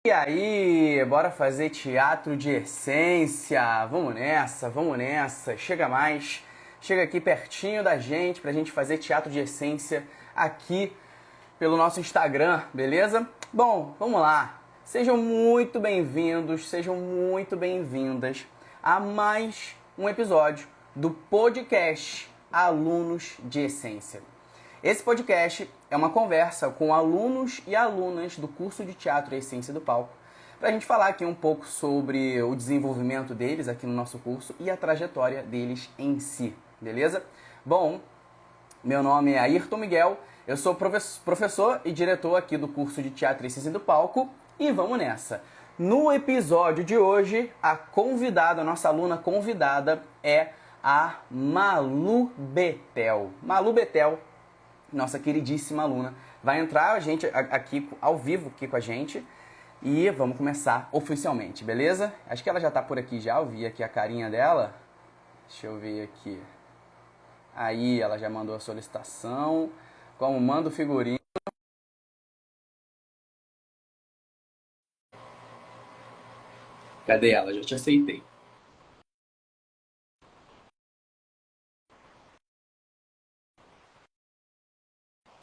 E aí, bora fazer teatro de essência? Vamos nessa, vamos nessa. Chega mais, chega aqui pertinho da gente pra gente fazer teatro de essência aqui pelo nosso Instagram, beleza? Bom, vamos lá. Sejam muito bem-vindos, sejam muito bem-vindas a mais um episódio do podcast Alunos de Essência. Esse podcast é uma conversa com alunos e alunas do curso de Teatro e Essência do Palco, para a gente falar aqui um pouco sobre o desenvolvimento deles aqui no nosso curso e a trajetória deles em si, beleza? Bom, meu nome é Ayrton Miguel, eu sou professor e diretor aqui do curso de Teatro e Essência do Palco e vamos nessa! No episódio de hoje, a nossa aluna convidada é a Malu Betel. Malu Betel, nossa queridíssima aluna, vai entrar aqui ao vivo aqui com a gente e vamos começar oficialmente, beleza? Acho que ela já tá por aqui já, eu vi aqui a carinha dela. Deixa eu ver aqui. Aí, ela já mandou a solicitação. Como manda o figurino. Cadê ela? Já te aceitei.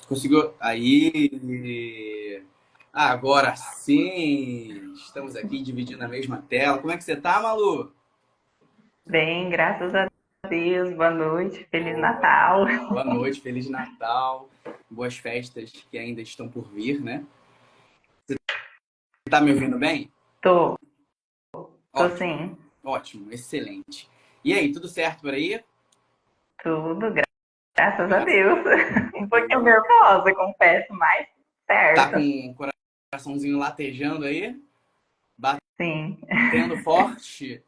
Conseguiu? Aí. Agora sim! Estamos aqui dividindo a mesma tela. Como é que você tá, Malu? Bem, graças a Deus. Boa noite, Feliz Boa, Natal. boa noite, Feliz Natal. Boas festas que ainda estão por vir, né? Tá me ouvindo bem? Tô, tô Ótimo, sim. ótimo, excelente. E aí, tudo certo por aí? Tudo, graças a Graças Deus. Um a pouquinho Deus. nervosa, confesso, mas Tá com certo. o coraçãozinho latejando aí? Sim, Batendo forte?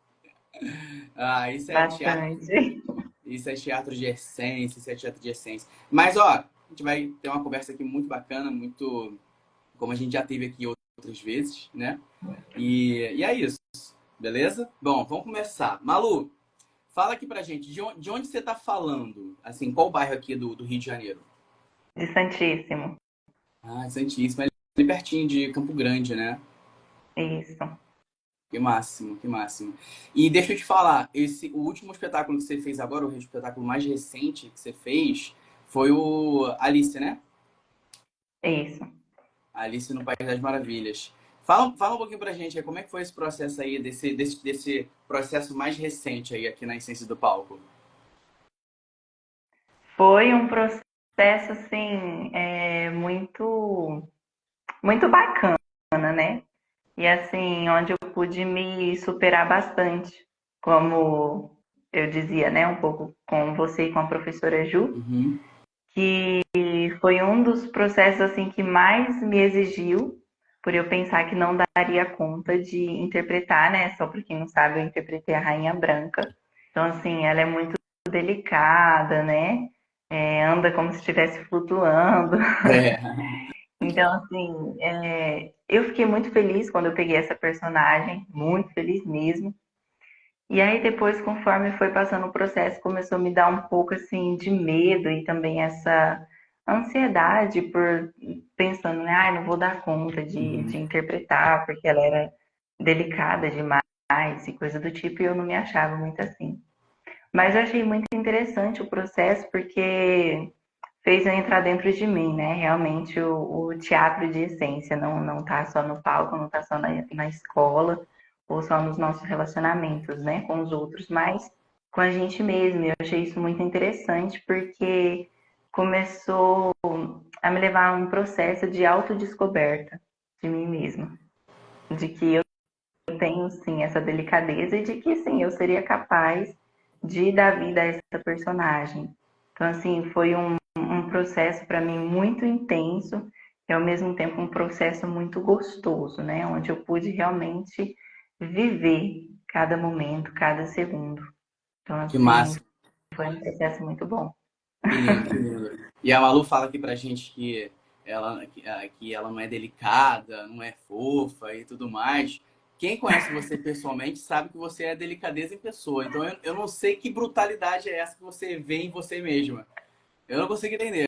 Ah, bastante. isso é teatro de essência, isso é teatro de essência. Mas, ó, a gente vai ter uma conversa aqui muito bacana, muito como a gente já teve aqui outras vezes, né? E é isso, beleza? Bom, vamos começar. Malu, fala aqui pra gente, de onde você tá falando? Assim, qual bairro aqui do Rio de Janeiro? De Santíssimo. Ah, Santíssimo, é ali pertinho de Campo Grande, né? Isso. Que máximo, que máximo. E deixa eu te falar, o último espetáculo que você fez agora, o espetáculo mais recente que você fez, foi o Alice, né? Isso. Alice no País das Maravilhas. Fala um pouquinho pra gente aí, como é que foi esse processo aí, desse processo mais recente aí aqui na Essência do Palco? Foi um processo, assim, muito bacana, né? E assim, onde eu pude me superar bastante, como eu dizia, né, um pouco com você e com a professora Ju, Uhum. que foi um dos processos assim que mais me exigiu, por eu pensar que não daria conta de interpretar, né? Só para quem não sabe, eu interpretei a Rainha Branca. Então, assim, ela é muito delicada, né? Anda como se estivesse flutuando. É. Então, assim, eu fiquei muito feliz quando eu peguei essa personagem, muito feliz mesmo. E aí depois, conforme foi passando o processo, começou a me dar um pouco assim de medo e também essa ansiedade por pensando, né, ai, não vou dar conta de Uhum. interpretar, porque ela era delicada demais e coisa do tipo, e eu não me achava muito assim. Mas eu achei muito interessante o processo porque fez eu entrar dentro de mim, né? Realmente o teatro de essência não tá só no palco, não tá só na escola ou só nos nossos relacionamentos, né, com os outros, mas com a gente mesmo. Eu achei isso muito interessante porque começou a me levar a um processo de autodescoberta de mim mesma, de que eu tenho sim essa delicadeza e de que sim, eu seria capaz de dar vida a essa personagem. Então, assim, foi um processo para mim muito intenso e ao mesmo tempo um processo muito gostoso, né? Onde eu pude realmente viver cada momento, cada segundo. Então, Que assim, massa, foi um processo muito bom. que lindo, que lindo. E a Malu fala aqui pra gente que ela não é delicada, não é fofa e tudo mais. Quem conhece você pessoalmente sabe que você é delicadeza em pessoa. Então eu não sei que brutalidade é essa que você vê em você mesma. Eu não consigo entender.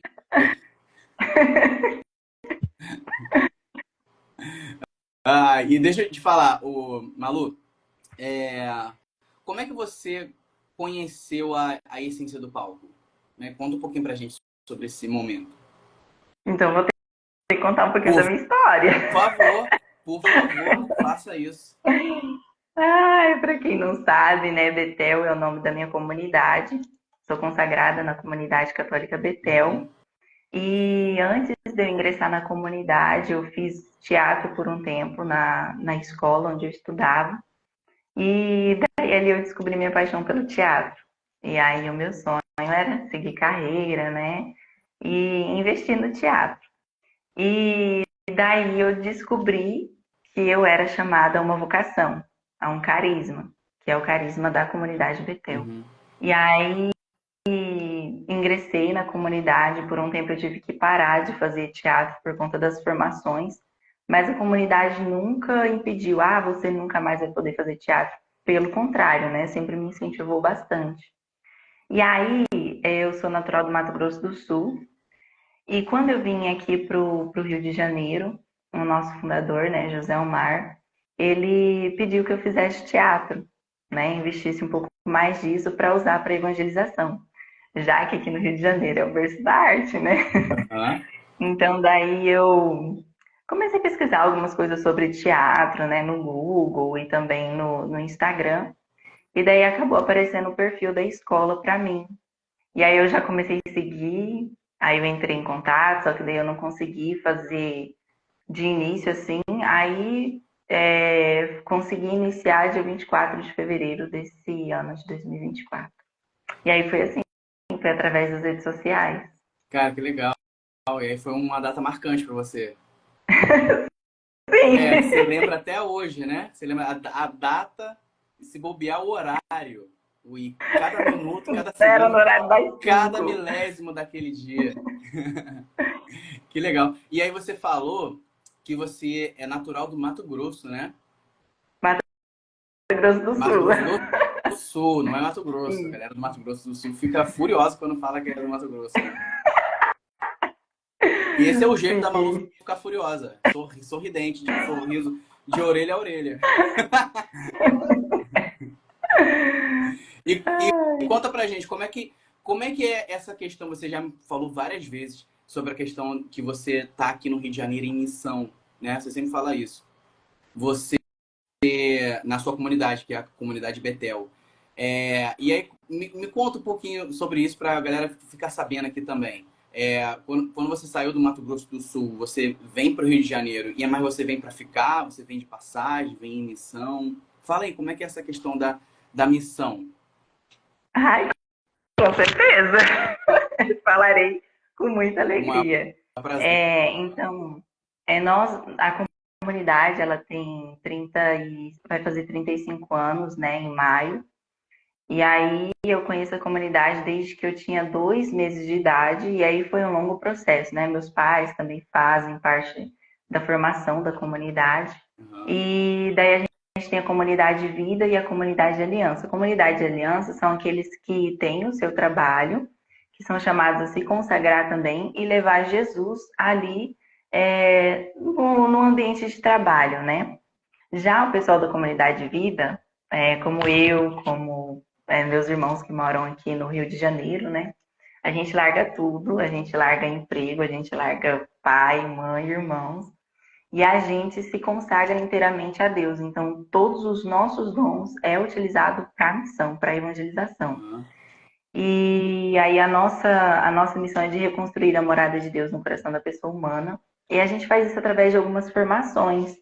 E deixa eu te falar, Malu, é, como é que você conheceu a essência do palco? Né? Conta um pouquinho pra gente sobre esse momento. Então, vou ter que contar um pouquinho da Por minha história. favor, por favor, faça isso. Ai, para quem não sabe, né, Betel é o nome da minha comunidade. Sou consagrada na comunidade católica Betel. Uhum. E antes de eu ingressar na comunidade, eu fiz teatro por um tempo na escola onde eu estudava. E daí ali eu descobri minha paixão pelo teatro. E aí o meu sonho era seguir carreira, né? E investir no teatro. E daí eu descobri que eu era chamada a uma vocação, a um carisma, que é o carisma da comunidade Betel. Uhum. E aí ingressei na comunidade, por um tempo eu tive que parar de fazer teatro por conta das formações, mas a comunidade nunca impediu, você nunca mais vai poder fazer teatro. Pelo contrário, né? Sempre me incentivou bastante. E aí, eu sou natural do Mato Grosso do Sul, e quando eu vim aqui pro Rio de Janeiro, o nosso fundador, né, José Omar, ele pediu que eu fizesse teatro, né, investisse um pouco mais disso para usar para evangelização, já que aqui no Rio de Janeiro é o berço da arte, né? Uhum. Então daí eu comecei a pesquisar algumas coisas sobre teatro, né, no Google e também no Instagram, e daí acabou aparecendo o perfil da escola para mim. E aí eu já comecei a seguir, aí eu entrei em contato, só que daí eu não consegui fazer de início assim, aí consegui iniciar dia 24 de fevereiro desse ano de 2024. E aí foi assim, foi através das redes sociais. Cara, que legal. E aí foi uma data marcante pra você. Você Sim, lembra até hoje, né? Você lembra a data e se bobear o horário. E cada minuto, cada era no segundo, horário das cada 5. milésimo daquele dia. Que legal. E aí você falou que você é natural do Mato Grosso, né? Mato Grosso do Mato Sul. Grosso do Sul, não é Mato Grosso. A Sim. galera do Mato Grosso do Sul fica furiosa quando fala que é do Mato Grosso, né? E esse é o jeito da Malu Sim. ficar furiosa. Sorridente, de sorriso de orelha a orelha. E conta pra gente, como é que é essa questão? Você já me falou várias vezes sobre a questão que você tá aqui no Rio de Janeiro em missão, né? Você sempre fala isso. Você, na sua comunidade, que é a comunidade Betel. E aí, me conta um pouquinho sobre isso pra galera ficar sabendo aqui também. Quando você saiu do Mato Grosso do Sul, você vem para o Rio de Janeiro, mas você vem para ficar? Você vem de passagem, vem em missão? Fala aí, como é que é essa questão da missão? Ai, com certeza. Falarei com muita Uma alegria. prazer. Então, a comunidade, ela tem 30 e vai fazer 35 anos, né, em maio. E aí eu conheço a comunidade desde que eu tinha 2 meses de idade, e aí foi um longo processo, né? Meus pais também fazem parte da formação da comunidade. Uhum. E daí a gente tem a comunidade Vida e a comunidade Aliança. A comunidade Aliança são aqueles que têm o seu trabalho, que são chamados a se consagrar também e levar Jesus ali no ambiente de trabalho, né? Já o pessoal da comunidade Vida, como eu, como meus irmãos que moram aqui no Rio de Janeiro, né? A gente larga tudo, a gente larga emprego, a gente larga pai, mãe, irmãos, e a gente se consagra inteiramente a Deus. Então, todos os nossos dons é utilizado para a missão, para a evangelização. Uhum. E aí a nossa missão é de reconstruir a morada de Deus no coração da pessoa humana. E a gente faz isso através de algumas formações.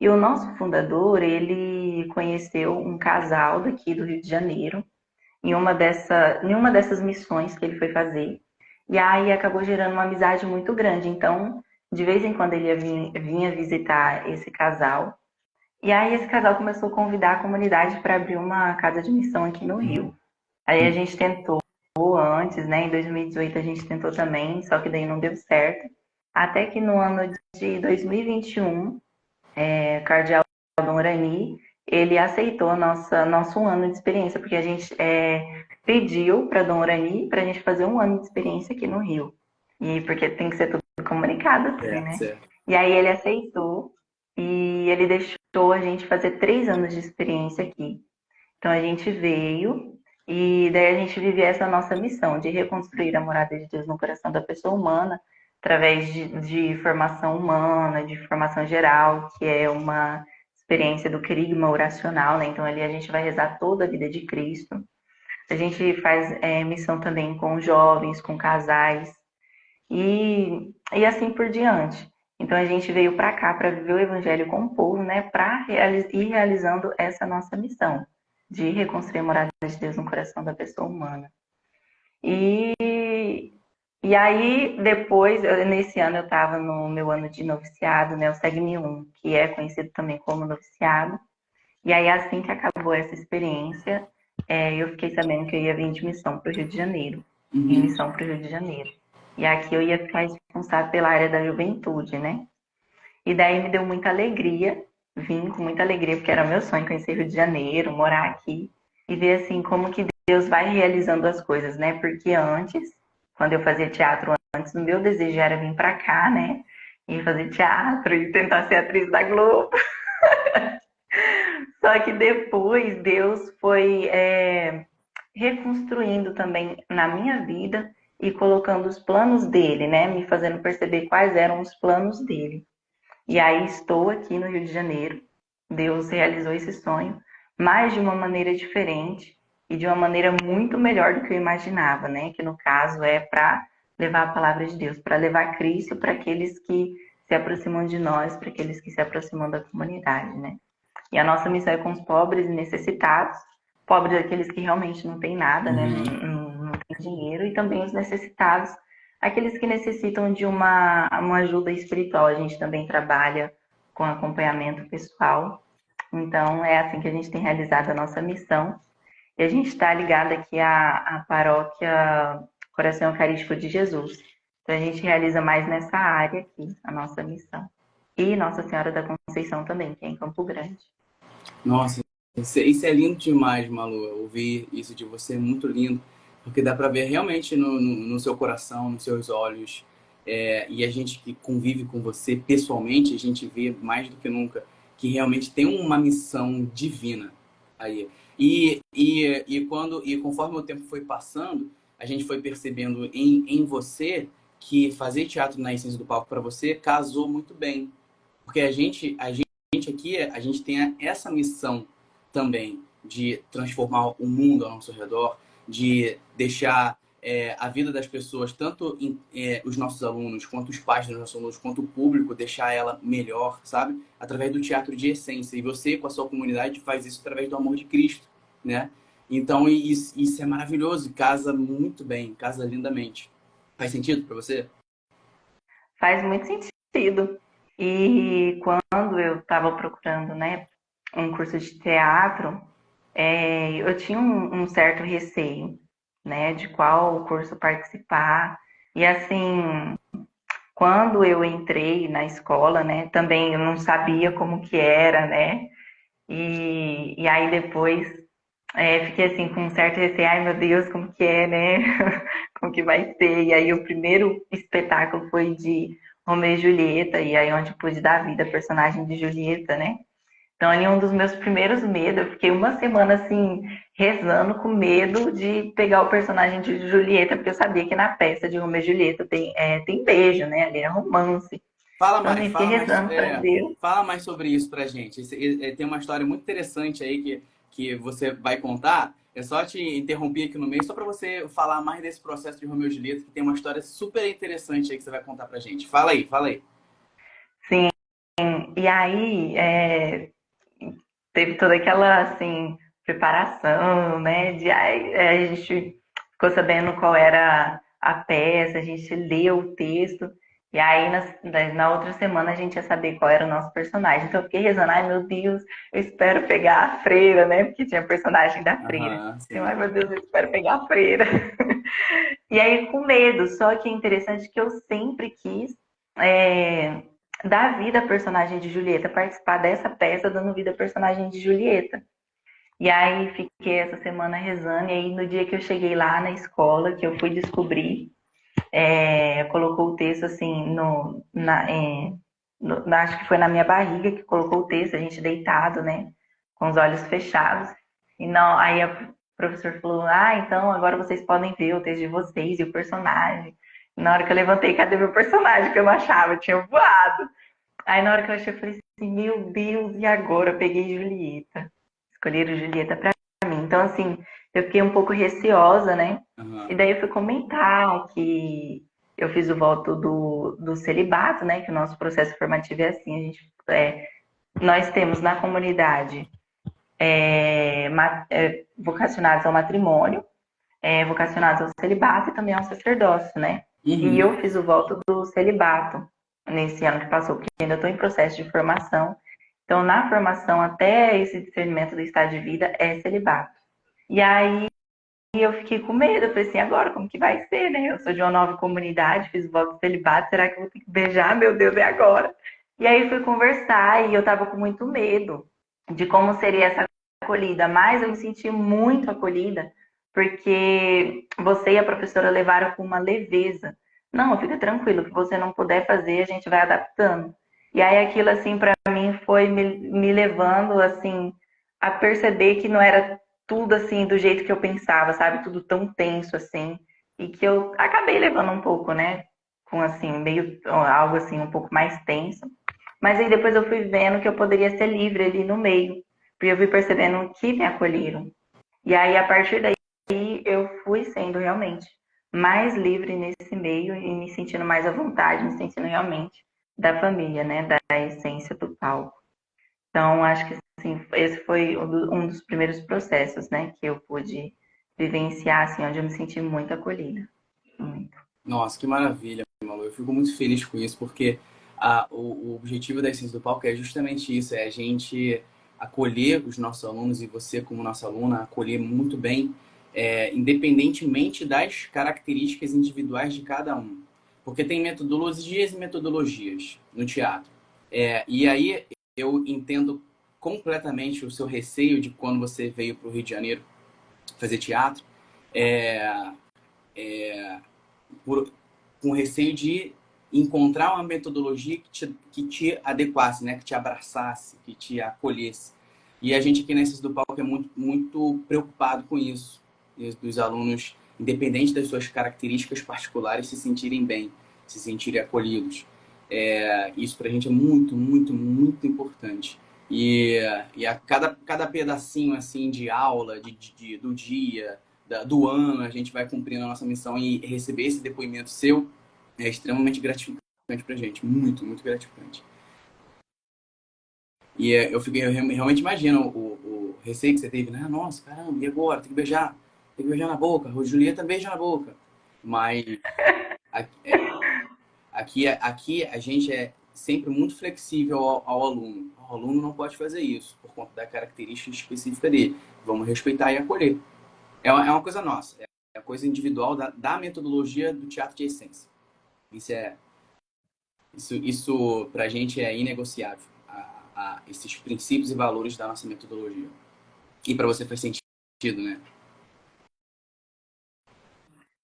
E o nosso fundador, ele conheceu um casal daqui do Rio de Janeiro, em uma dessas missões que ele foi fazer. E aí acabou gerando uma amizade muito grande. Então, de vez em quando ele vinha visitar esse casal. E aí esse casal começou a convidar a comunidade para abrir uma casa de missão aqui no Rio. Aí a gente tentou antes, né? Em 2018 a gente tentou também, só que daí não deu certo. Até que no ano de 2021, Cardeal Dom Rani, ele aceitou nosso ano de experiência, porque a gente pediu para Dom Rani para a gente fazer um ano de experiência aqui no Rio. E porque tem que ser tudo comunicado assim, Certo, né? certo. E aí ele aceitou. E e ele deixou a gente fazer 3 anos de experiência aqui. Então a gente veio e daí a gente vive essa nossa missão de reconstruir a morada de Deus no coração da pessoa humana através de formação humana, de formação geral, que é uma experiência do querigma oracional, né? Então ali a gente vai rezar toda a vida de Cristo. A gente faz missão também com jovens, com casais e assim por diante. Então a gente veio para cá para viver o evangelho com o povo, né? Para ir realizando essa nossa missão de reconstruir a morada de Deus no coração da pessoa humana. E aí, depois, nesse ano eu estava no meu ano de noviciado, né, o SEGME 1, que é conhecido também como noviciado. E aí, assim que acabou essa experiência, eu fiquei sabendo que eu ia vir de missão para o Rio de Janeiro, em missão para o Rio de Janeiro. E aqui eu ia ficar responsável pela área da juventude, né? E daí me deu muita alegria, vim com muita alegria, porque era meu sonho conhecer Rio de Janeiro, morar aqui, e ver assim como que Deus vai realizando as coisas, né? Porque antes, quando eu fazia teatro antes, o meu desejo era vir pra cá, né? E fazer teatro e tentar ser atriz da Globo. Só que depois Deus foi reconstruindo também na minha vida e colocando os planos dele, né? Me fazendo perceber quais eram os planos dele. E aí estou aqui no Rio de Janeiro. Deus realizou esse sonho, mas de uma maneira diferente e de uma maneira muito melhor do que eu imaginava, né? Que no caso é para levar a palavra de Deus, para levar Cristo para aqueles que se aproximam de nós, para aqueles que se aproximam da comunidade, né? E a nossa missão é com os pobres e necessitados, pobres aqueles que realmente não têm nada, né? Não têm dinheiro, e também os necessitados, aqueles que necessitam de uma ajuda espiritual. A gente também trabalha com acompanhamento pessoal. Então, é assim que a gente tem realizado a nossa missão. E a gente está ligado aqui à paróquia Coração Eucarístico de Jesus. Então, a gente realiza mais nessa área aqui, a nossa missão. E Nossa Senhora da Conceição também, que é em Campo Grande. Nossa, isso é lindo demais, Malu. Ouvir isso de você é muito lindo, porque dá para ver realmente no seu coração, nos seus olhos. E a gente que convive com você pessoalmente, a gente vê mais do que nunca que realmente tem uma missão divina aí. E conforme o tempo foi passando, a gente foi percebendo em você que fazer teatro na essência do palco para você casou muito bem. Porque a gente aqui, a gente tem essa missão também de transformar o mundo ao nosso redor, de deixar a vida das pessoas, tanto os nossos alunos, quanto os pais dos nossos alunos, quanto o público, deixar ela melhor, sabe? Através do teatro de essência. E você, com a sua comunidade, faz isso através do amor de Cristo, né? Então, isso é maravilhoso, casa muito bem, casa lindamente. Faz sentido para você? Faz muito sentido. E quando eu estava procurando, né, um curso de teatro, eu tinha um certo receio, né, de qual curso participar. E assim, quando eu entrei na escola, né, também eu não sabia como que era, né, e aí depois fiquei assim com um certo receio, ai meu Deus, como que é, né, como que vai ser. E aí o primeiro espetáculo foi de Romeu e Julieta, e aí onde pude dar vida à personagem de Julieta, né. Então, ali um dos meus primeiros medos, eu fiquei uma semana assim, rezando com medo de pegar o personagem de Julieta, porque eu sabia que na peça de Romeu e Julieta tem beijo, né? Ali é romance. Fala Então, mais, assim, fiquei fala mais, rezando para Deus. fala mais sobre isso pra gente. Tem uma história muito interessante aí que você vai contar. É só te interromper aqui no meio, só para você falar mais desse processo de Romeu e Julieta, que tem uma história super interessante aí que você vai contar pra gente. Fala aí, fala aí. Sim, e aí teve toda aquela, assim, preparação, né? A gente ficou sabendo qual era a peça, a gente leu o texto. E aí, na outra semana, a gente ia saber qual era o nosso personagem. Então, eu fiquei rezando, ai meu Deus, eu espero pegar a freira, né? Porque tinha personagem da freira. Aham, Então, sim. ai meu Deus, eu espero pegar a freira. E aí, com medo. Só que é interessante que eu sempre quis é, dar vida à personagem de Julieta, participar dessa peça dando vida à personagem de Julieta. E aí, fiquei essa semana rezando. E aí, no dia que eu cheguei lá na escola, que eu fui descobrir, colocou o texto assim acho que foi na minha barriga que colocou o texto, a gente deitado, né? Com os olhos fechados. E não, aí a professora falou, então agora vocês podem ver o texto de vocês e o personagem. E na hora que eu levantei, cadê meu personagem? Que eu não achava, eu tinha voado. Aí na hora que eu achei, eu falei assim, meu Deus, e agora? Eu peguei Julieta. Escolheram Julieta pra mim. Então, assim, eu fiquei um pouco receosa, né? Aham. E daí eu fui comentar que eu fiz o voto do celibato, né? Que o nosso processo formativo é assim, nós temos na comunidade vocacionados ao matrimônio, vocacionados ao celibato e também ao sacerdócio, né? E Uhum. eu fiz o voto do celibato nesse ano que passou, porque ainda estou em processo de formação. Então, na formação, até esse discernimento do estado de vida é celibato. E aí eu fiquei com medo, eu falei assim, agora como que vai ser, né? Eu sou de uma nova comunidade, fiz o voto do celibato, será que eu vou ter que beijar? Meu Deus, é agora. E aí fui conversar e eu tava com muito medo de como seria essa acolhida, mas eu me senti muito acolhida, porque você e a professora levaram com uma leveza. Não, fica tranquilo, o que você não puder fazer, a gente vai adaptando. E aí aquilo, assim, para mim foi me levando, assim, a perceber que não era tudo, assim, do jeito que eu pensava, sabe? Tudo tão tenso, assim. E que eu acabei levando um pouco, né? Com, assim, meio, algo, assim, um pouco mais tenso. Mas aí depois eu fui vendo que eu poderia ser livre ali no meio. Porque eu fui percebendo que me acolheram. E aí, a partir daí, eu fui sendo realmente mais livre nesse meio e me sentindo mais à vontade, me sentindo realmente da família, né? Da essência do palco. Então, acho que assim, esse foi um dos primeiros processos, né? Que eu pude vivenciar, assim, onde eu me senti muito acolhida. Muito. Nossa, que maravilha, Malu. Eu fico muito feliz com isso, porque o objetivo da Essência do Palco é justamente isso, é a gente acolher os nossos alunos e você, como nossa aluna, acolher muito bem, independentemente das características individuais de cada um. Porque tem metodologias e metodologias no teatro. E aí eu entendo completamente o seu receio de quando você veio para o Rio de Janeiro fazer teatro. É, por, com receio de encontrar uma metodologia que te adequasse, né? Que te abraçasse, que te acolhesse. E a gente aqui na Essência do Palco é muito, muito preocupado com isso. Dos alunos, independente das suas características particulares, se sentirem bem, se sentirem acolhidos. Isso para a gente é muito, muito, muito importante. E a cada pedacinho assim de aula, do dia, do ano, a gente vai cumprindo a nossa missão e receber esse depoimento seu é extremamente gratificante pra gente. Muito, muito gratificante. Eu realmente imagino o receio que você teve, né? Nossa, caramba, e agora? Tem que beijar. Tem que beijar na boca. O Julieta beija na boca. Mas aqui a gente é sempre muito flexível ao aluno. O aluno não pode fazer isso por conta da característica específica dele. Vamos respeitar e acolher. É uma coisa nossa. É a coisa individual da metodologia do teatro de essência. Isso pra gente é inegociável. Esses princípios e valores da nossa metodologia. E para você faz sentido, né?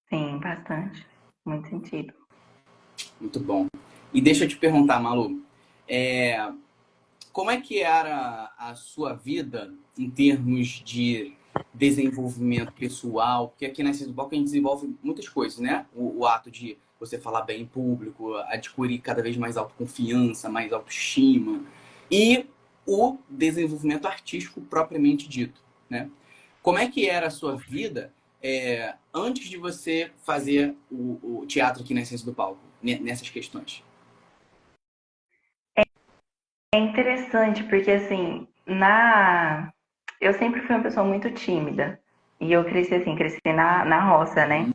Sim, bastante. Muito sentido. Muito bom. E deixa eu te perguntar, Malu, é, como é que era a sua vida em termos de desenvolvimento pessoal? Porque aqui na Ciência do Palco a gente desenvolve muitas coisas, né? O ato de você falar bem em público, adquirir cada vez mais autoconfiança, mais autoestima. E o desenvolvimento artístico propriamente dito, né? Como é que era a sua vida antes de você fazer o teatro aqui na Ciência do Palco, nessas questões? É interessante porque, assim, eu sempre fui uma pessoa muito tímida. E eu cresci assim, cresci na roça, né?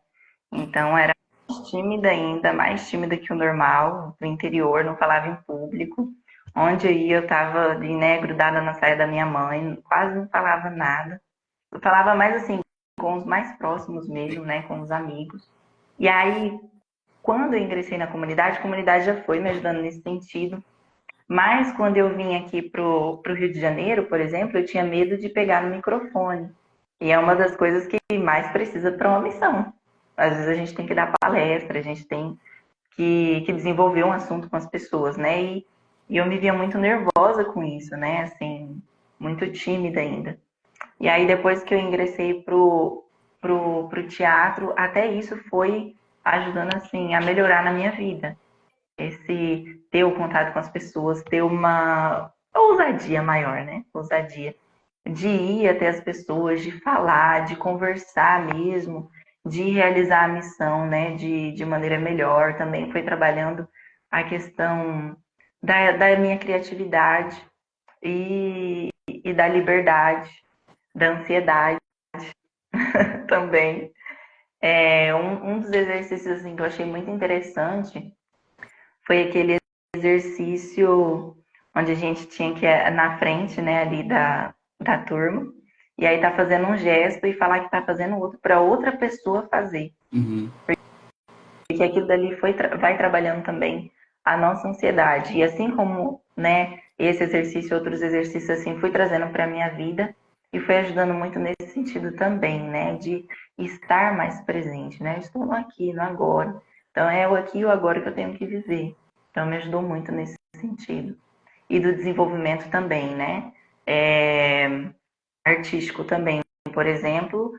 Uhum. Então era mais tímida ainda, mais tímida que o normal, do interior, não falava em público. Onde eu ia, eu tava de, né, grudada na saia da minha mãe, quase não falava nada. Eu falava mais assim, com os mais próximos mesmo, né, com os amigos. E aí, quando eu ingressei na comunidade, a comunidade já foi me ajudando nesse sentido. Mas quando eu vim aqui pro Rio de Janeiro, por exemplo, eu tinha medo de pegar no microfone. E é uma das coisas que mais precisa para uma missão. Às vezes a gente tem que dar palestra, a gente tem que desenvolver um assunto com as pessoas, né? E eu me via muito nervosa com isso, né? Assim, muito tímida ainda. E aí, depois que eu ingressei pro teatro, até isso foi ajudando, assim, a melhorar na minha vida. Esse ter o contato com as pessoas, ter uma ousadia maior, né? Ousadia de ir até as pessoas, de falar, de conversar mesmo, de realizar a missão, né? De maneira melhor. Também foi trabalhando a questão da minha criatividade e da liberdade, da ansiedade também. Um dos exercícios assim, que eu achei muito interessante foi aquele exercício onde a gente tinha que ir na frente, né, ali da turma, e aí tá fazendo um gesto e falar que tá fazendo outro para outra pessoa fazer. Uhum. Porque aquilo dali vai trabalhando também a nossa ansiedade. E assim como, né, esse exercício, outros exercícios assim, fui trazendo para minha vida e foi ajudando muito nesse sentido também, né, de estar mais presente, né? Estou no aqui, no agora. Então é o aqui e o agora que eu tenho que viver. Então me ajudou muito nesse sentido. E do desenvolvimento também, né? Artístico também. Por exemplo,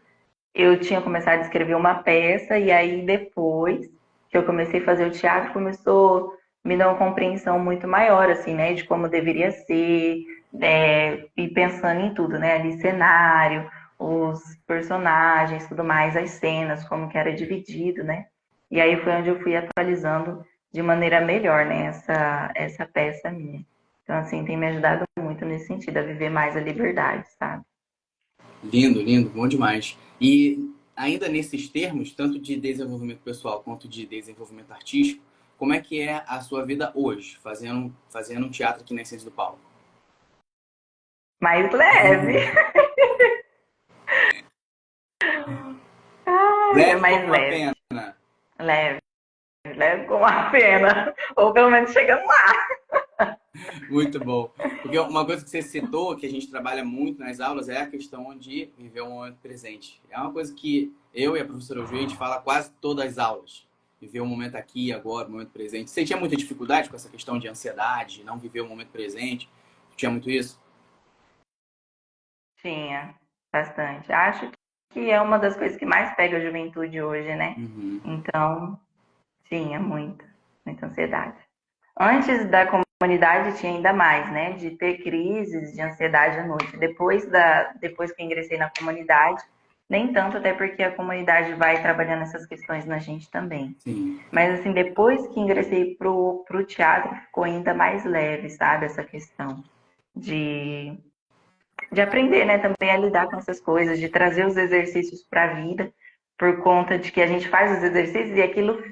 eu tinha começado a escrever uma peça e aí depois que eu comecei a fazer o teatro, começou a me dar uma compreensão muito maior, assim, né, de como deveria ser, e pensando em tudo, né, ali cenário, os personagens, tudo mais, as cenas, como que era dividido, né, e aí foi onde eu fui atualizando de maneira melhor, né, essa peça minha. Então, assim, tem me ajudado muito nesse sentido, a viver mais a liberdade, sabe? Lindo, lindo, bom demais. E ainda nesses termos, tanto de desenvolvimento pessoal quanto de desenvolvimento artístico, como é que é a sua vida hoje, fazendo um teatro aqui na Essência do Palco? Mais leve. Ai, é Leve como mais uma leve. pena. Leve, leve com a pena. Ou pelo menos chegando lá. Muito bom. Porque uma coisa que você citou, que a gente trabalha muito nas aulas, é a questão de viver o momento presente. É uma coisa que eu e a professora Ju, a gente fala quase todas as aulas. Viver o momento aqui, agora, o momento presente. Você tinha muita dificuldade com essa questão de ansiedade, não viver o momento presente? Tinha muito isso? Tinha, bastante. Acho que é uma das coisas que mais pega a juventude hoje, né? Uhum. Então, tinha muita ansiedade. Antes da comunidade tinha ainda mais, né? De ter crises de ansiedade à noite. Depois que eu ingressei na comunidade, nem tanto, até porque a comunidade vai trabalhando essas questões na gente também. Sim. Mas assim, depois que ingressei pro teatro, ficou ainda mais leve, sabe? Essa questão de, de aprender, né, também a lidar com essas coisas, de trazer os exercícios para a vida, por conta de que a gente faz os exercícios e aquilo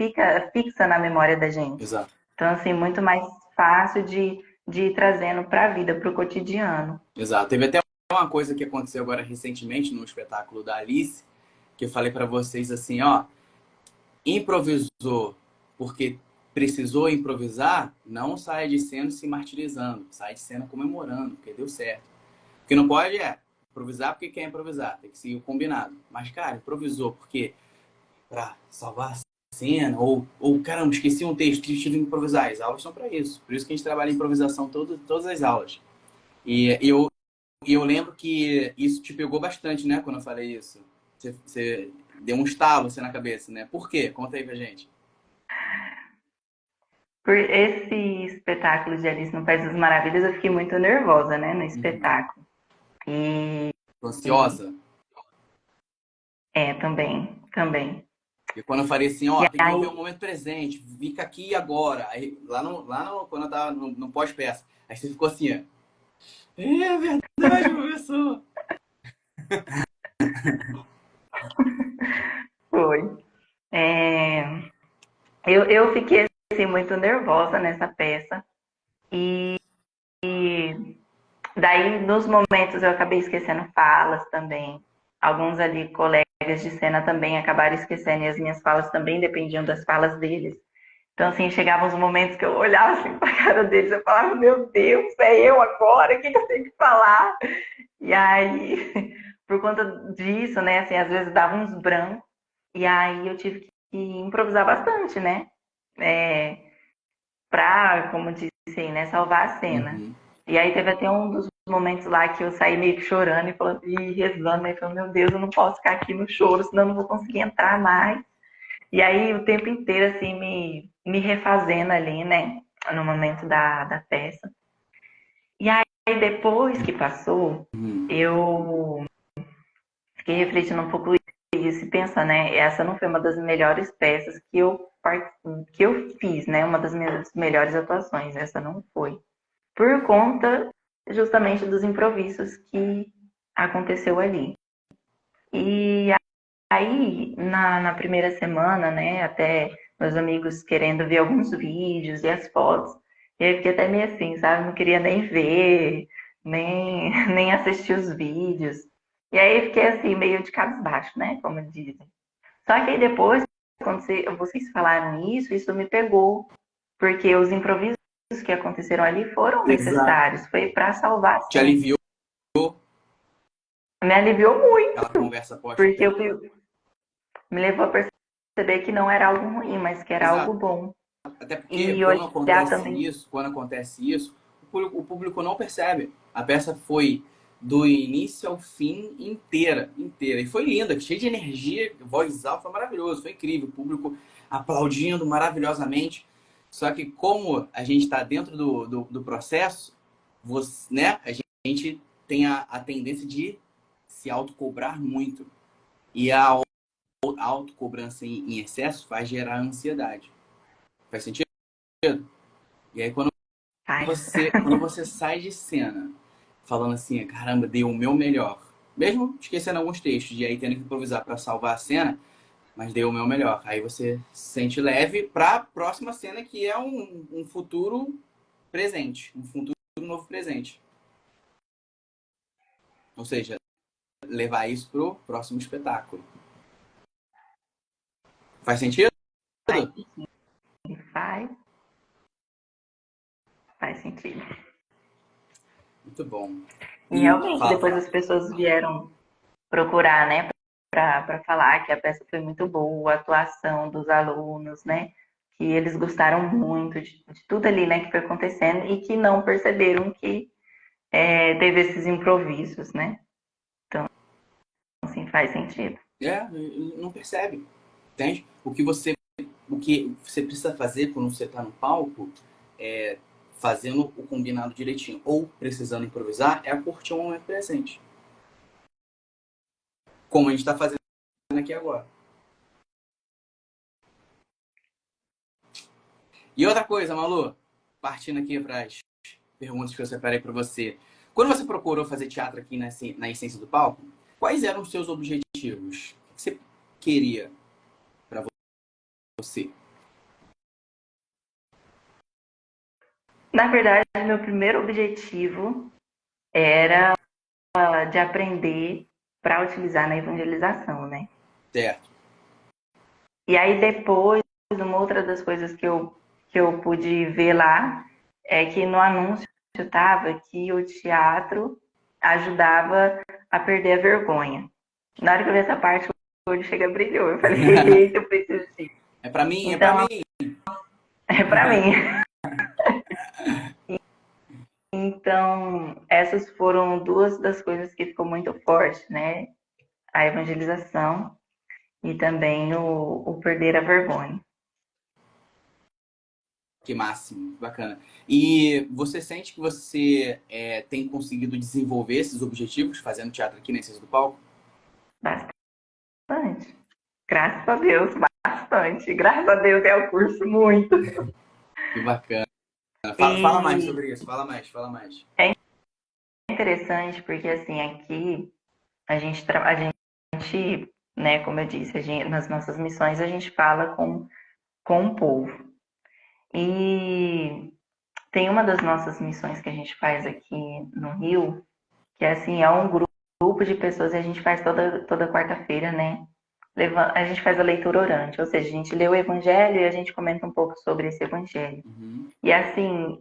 fixa na memória da gente. Exato. Então, assim, muito mais fácil de ir trazendo para a vida, para o cotidiano. Exato. Teve até uma coisa que aconteceu agora recentemente no espetáculo da Alice, que eu falei para vocês assim, ó, improvisou porque precisou improvisar, não saia de cena se martirizando, sai de cena comemorando, porque deu certo. O que não pode é improvisar porque quer improvisar, tem que seguir o combinado. Mas, cara, improvisou porque para salvar a cena, ou caramba, esqueci um texto, tive que improvisar. As aulas são para isso. Por isso que a gente trabalha em improvisação todas as aulas. E eu lembro que isso te pegou bastante, né, quando eu falei isso. Você deu um estalo assim, na cabeça, né? Por quê? Conta aí pra gente. Por esse espetáculo de Alice no País das Maravilhas, eu fiquei muito nervosa, né, no Uhum. espetáculo. E Tô ansiosa. também. E quando eu falei assim, ó, E tem que viver o aí, momento presente, fica aqui e agora. Aí, quando eu tava no pós-peça, aí você ficou assim, ó. É verdade, professor. foi. É, eu fiquei assim, muito nervosa nessa peça. E daí, nos momentos, eu acabei esquecendo falas também. Alguns ali, colegas de cena também acabaram esquecendo, e as minhas falas também dependiam das falas deles. Então, assim, chegavam os momentos que eu olhava assim pra cara deles, eu falava, meu Deus, é eu agora? O que eu tenho que falar? E aí, por conta disso, né, assim, às vezes dava uns brancos, e aí eu tive que improvisar bastante, né? É, como disse né? Salvar a cena. Uhum. E aí teve até um dos momentos lá que eu saí meio que chorando e, falando, e rezando, né? Falando, meu Deus, eu não posso ficar aqui no choro, senão eu não vou conseguir entrar mais. E aí o tempo inteiro, assim, me refazendo ali, né? No momento da peça. E aí depois que passou, Uhum. eu fiquei refletindo um pouco isso e pensando, né? Essa não foi uma das melhores peças que eu fiz, né? Uma das minhas melhores atuações. Essa não foi. Por conta justamente dos improvisos que aconteceu ali. E aí, na primeira semana, né, até meus amigos querendo ver alguns vídeos e as fotos, e aí eu fiquei até meio assim, sabe? Não queria nem ver, nem assistir os vídeos. E aí eu fiquei assim, meio de cabisbaixo, né, como dizem. Só que aí depois, quando vocês falaram isso me pegou, porque os improvisos que aconteceram ali foram Exato. necessários, foi para salvar a Te cena. aliviou Me aliviou muito, aquela conversa porque pós-peça? me levou a perceber que não era algo ruim, mas que era algo Exato. bom. Até porque E olhar também. quando acontece isso, o público não percebe. A peça foi do início ao fim inteira, inteira. E foi linda, cheia de energia, voz alta, foi maravilhoso, foi incrível. O público aplaudindo maravilhosamente. Só que como a gente está dentro do processo, né, a gente tem a tendência de se autocobrar muito. E a autocobrança em excesso vai gerar ansiedade. Faz sentido? E aí Faz. quando você sai de cena falando assim, caramba, dei o meu melhor, mesmo esquecendo alguns textos e aí tendo que improvisar para salvar a cena, mas dei o meu melhor. Aí você se sente leve para a próxima cena que é um futuro presente, um futuro novo presente. Ou seja, levar isso pro próximo espetáculo. Faz sentido? Faz, faz, faz sentido. Muito bom. E E realmente, fala, depois fala. as pessoas vieram procurar, né, para falar que a peça foi muito boa, a atuação dos alunos, né, que eles gostaram muito de tudo ali, né, que foi acontecendo e que não perceberam que teve esses improvisos, né. Então, assim, faz sentido. É, não percebe, entende? O que você precisa fazer quando você está no palco é fazendo o combinado direitinho ou precisando improvisar é curtir o momento presente. Como a gente está fazendo aqui agora. E outra coisa, Malu, partindo aqui para as perguntas que eu separei para você. Quando você procurou fazer teatro aqui na Essência do Palco, quais eram os seus objetivos? O que você queria para você? Na verdade, meu primeiro objetivo era de aprender para utilizar na evangelização, né? Certo. E aí depois, uma outra das coisas que eu pude ver lá é que no anúncio estava que o teatro ajudava a perder a vergonha. Na hora que eu vi essa parte, o olho chega brilhou. Eu falei, eita, eu preciso disso. É para mim, é para Então, mim. é para mim. Então, essas foram duas das coisas que ficou muito forte, né? A evangelização e também o perder a vergonha. Que máximo, bacana. E você sente que você tem conseguido desenvolver esses objetivos fazendo teatro aqui na Essência do Palco? Bastante. Graças a Deus, bastante. Graças a Deus é o curso muito. Que bacana. Fala mais E sobre isso, fala mais, fala mais. é interessante porque, assim, aqui a gente, né, como eu disse, nas nossas missões a gente fala com o povo. E tem uma das nossas missões que a gente faz aqui no Rio, que assim, é um grupo de pessoas e a gente faz toda quarta-feira, né? A gente faz a leitura orante, ou seja, a gente lê o evangelho e a gente comenta um pouco sobre esse evangelho. Uhum. E assim,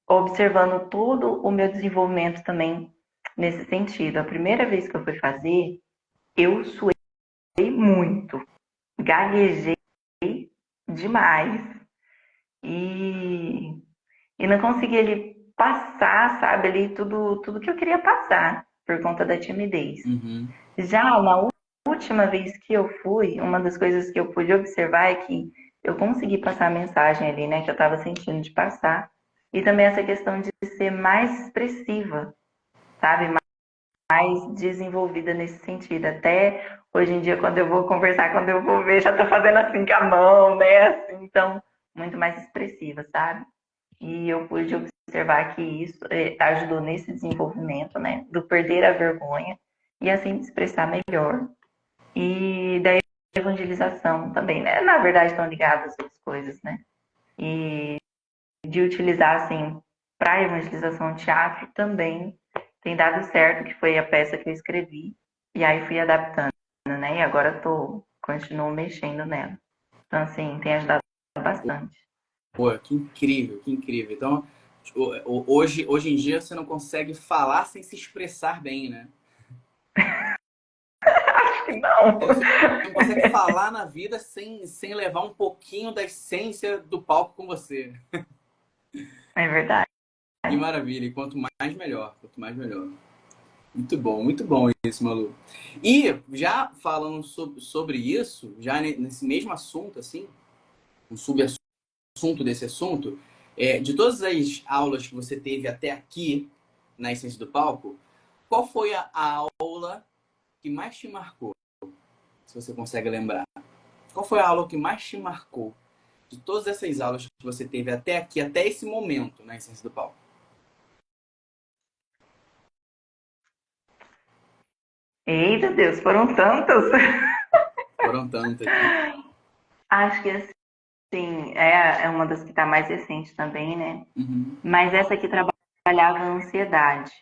observando todo o meu desenvolvimento também nesse sentido. A primeira vez que eu fui fazer, eu suei muito, gaguejei demais. E e não conseguia ali passar, sabe, ali tudo que eu queria passar por conta da timidez. Uhum. Já na última vez que eu fui, uma das coisas que eu pude observar é que eu consegui passar a mensagem ali, né, que eu estava sentindo de passar, e também essa questão de ser mais expressiva, sabe, mais desenvolvida nesse sentido. Até hoje em dia, quando eu vou conversar, quando eu vou ver, já tô fazendo assim com a mão, né? Assim, então, muito mais expressiva, sabe? E eu pude observar que isso ajudou nesse desenvolvimento, né? Do perder a vergonha e assim se expressar melhor. E da evangelização também, né? Na verdade, estão ligadas as coisas, né? E de utilizar, assim, para evangelização teatro também tem dado certo, que foi a peça que eu escrevi. E aí fui adaptando, né? E agora continuo mexendo nela. Então, assim, tem ajudado bastante. Pô, que incrível, que incrível. Então, hoje em dia você não consegue falar sem se expressar bem, né? Acho que não. Você não consegue falar na vida sem levar um pouquinho da essência do palco com você. É verdade. Que maravilha. E quanto mais, melhor. Quanto mais, melhor. Muito bom isso, Malu. E já falando sobre isso, já nesse mesmo assunto, assim, um subassunto desse assunto, de todas as aulas que você teve até aqui na Essência do Palco, qual foi a aula que mais te marcou? Se você consegue lembrar. Qual foi a aula que mais te marcou? De todas essas aulas que você teve até aqui, até esse momento na Essência do Palco. Eita Deus, foram tantos. Foram tantas, né? Acho que assim, é uma das que está mais recente também, né? Uhum. Mas essa que trabalhava a ansiedade.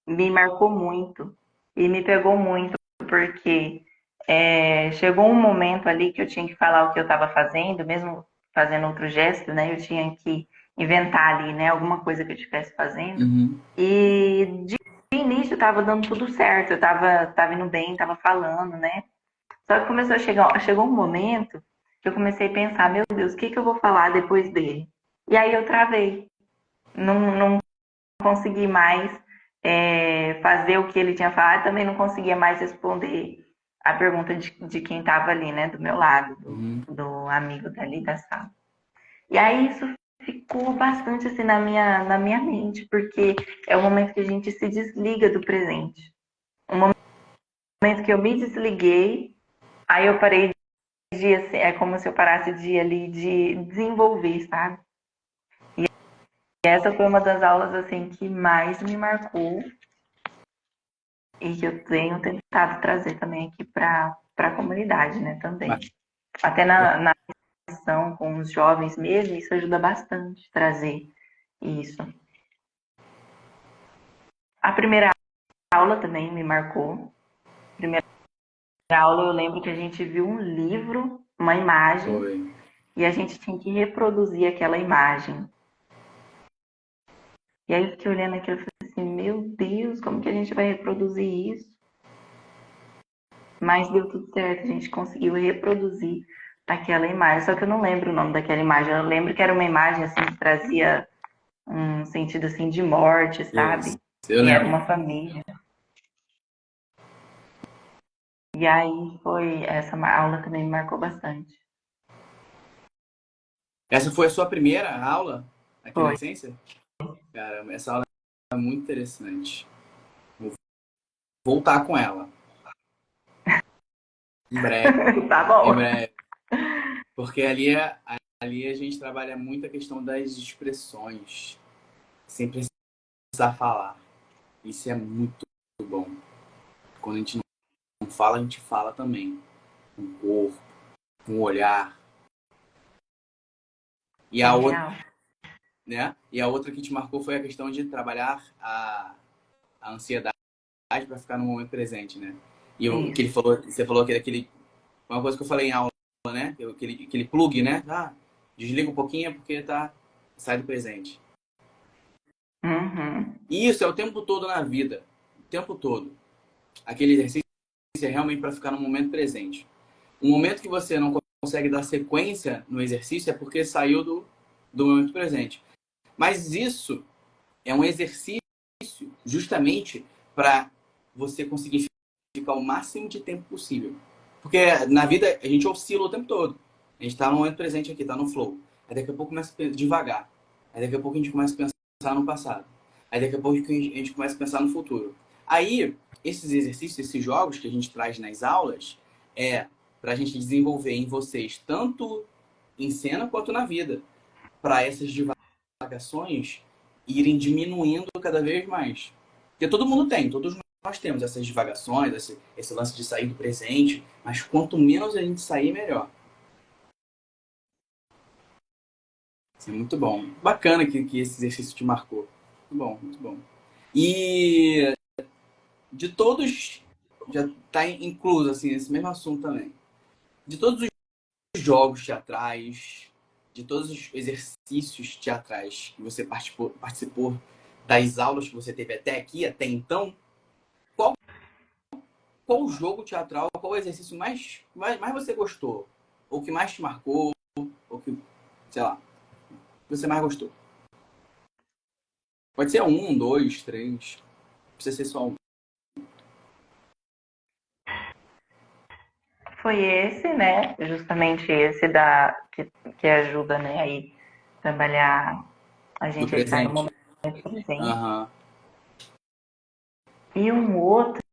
Me marcou muito e me pegou muito, porque chegou um momento ali que eu tinha que falar o que eu estava fazendo, mesmo fazendo outro gesto, né? Eu tinha que inventar ali, né? Alguma coisa que eu estivesse fazendo. Uhum. E de início estava dando tudo certo, eu estava indo bem, estava falando, né? Só que chegou um momento que eu comecei a pensar, meu Deus, o que eu vou falar depois dele? E aí eu travei. Não consegui mais fazer o que ele tinha falado, também não conseguia mais responder a pergunta de quem estava ali, né, do meu lado, Uhum. do amigo dali da sala. E aí isso ficou bastante assim na minha mente, porque é o momento que a gente se desliga do presente. Um momento que eu me desliguei, aí eu parei de, assim, é como se eu parasse de ali de desenvolver, sabe? E essa foi uma das aulas assim que mais me marcou e que eu tenho tentado trazer também aqui para a comunidade, né, também. Até na ação com os jovens mesmo, isso ajuda bastante trazer isso. A primeira aula também me marcou. A primeira aula eu lembro que a gente viu um livro, uma imagem, Foi. e a gente tinha que reproduzir aquela imagem. E aí eu fiquei olhando aquilo e falei assim, meu Deus, como que a gente vai reproduzir isso? Mas deu tudo certo, a gente conseguiu reproduzir aquela imagem. Só que eu não lembro o nome daquela imagem. Eu lembro que era uma imagem assim que trazia um sentido assim de morte, Isso. sabe? Eu E era lembro. uma família. E aí essa aula também me marcou bastante. Essa foi a sua primeira aula aqui na Foi. Essência? Caramba, essa aula é muito interessante. Vou voltar com ela. Em breve, Tá em bom. breve. Porque ali a gente trabalha muito a questão das expressões, sem precisar falar. Isso é muito bom. Quando a gente não fala, a gente fala também. Com o corpo, com o olhar. E É a outra, real. né? E a outra que te marcou foi a questão de trabalhar a ansiedade para ficar no momento presente, né? E o que ele Isso. falou, você falou que aquele, uma coisa que eu falei em aula, né? Aquele plug, né? Desliga um pouquinho porque sai do presente. Uhum. E isso é o tempo todo na vida, o tempo todo. Aquele exercício é realmente para ficar no momento presente. Um momento que você não consegue dar sequência no exercício é porque saiu do momento presente. Mas isso é um exercício justamente para você conseguir ficar o máximo de tempo possível. Porque na vida a gente oscila o tempo todo. A gente está no momento presente aqui, está no flow. Aí daqui a pouco começa a devagar. Aí daqui a pouco a gente começa a pensar no passado. Aí daqui a pouco a gente começa a pensar no futuro. Aí, esses exercícios, esses jogos que a gente traz nas aulas, é para a gente desenvolver em vocês, tanto em cena quanto na vida, para essas divagações irem diminuindo cada vez mais. Porque todo mundo tem, todos nós temos essas divagações, esse lance de sair do presente, mas quanto menos a gente sair, melhor. Isso é muito bom. Bacana que esse exercício te marcou. Muito bom, muito bom. E de todos, já está incluso assim, esse mesmo assunto também. De todos os jogos teatrais, de todos os exercícios teatrais que você participou das aulas que você teve até aqui, até então, qual jogo teatral, qual exercício mais você gostou? Ou que mais te marcou? Ou que, sei lá, que você mais gostou? Pode ser um, dois, três. Não precisa ser só um. Foi esse, né? Justamente esse que ajuda, né, aí trabalhar a Do gente a estar no presente. momento presente. Aham. E um outro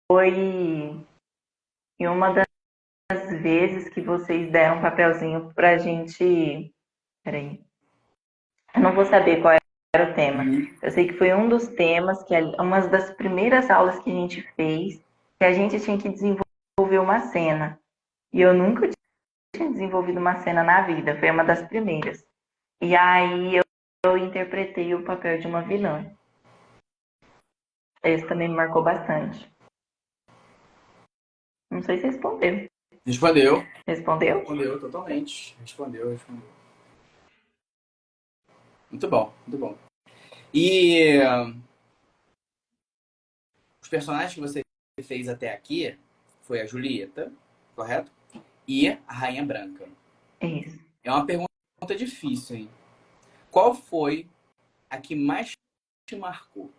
foi em uma das vezes que vocês deram um papelzinho pra gente. Peraí. Eu não vou saber qual era o tema. Uhum. Eu sei que foi um dos temas, que é uma das primeiras aulas que a gente fez, que a gente tinha que desenvolver uma cena. E eu nunca tinha desenvolvido uma cena na vida, foi uma das primeiras. E aí eu interpretei o papel de uma vilã. Esse também me marcou bastante. Não sei se respondeu. Respondeu. Respondeu? Respondeu totalmente. Respondeu. Muito bom, muito bom. E os personagens que você fez até aqui foi a Julieta, correto? E a Rainha Branca. Isso. É uma pergunta difícil, hein? Qual foi a que mais te marcou?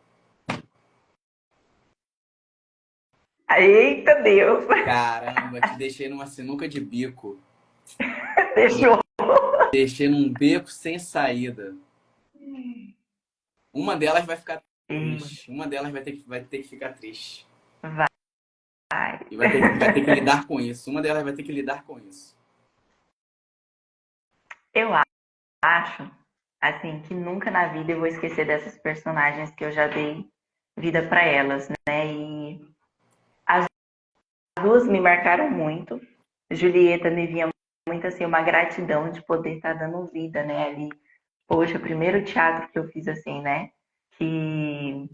Eita Deus! Caramba, te deixei numa sinuca de bico. Deixou. Deixei num beco sem saída. Uma delas vai ficar triste. Uma delas vai ter que ficar triste. Vai. E vai ter que lidar com isso. Uma delas vai ter que lidar com isso. Eu acho, assim, que nunca na vida eu vou esquecer dessas personagens que eu já dei vida para elas, né? E as duas me marcaram muito. Julieta me via muito assim, uma gratidão de poder estar dando vida, né? Ali, poxa, o primeiro teatro que eu fiz assim, né? Que,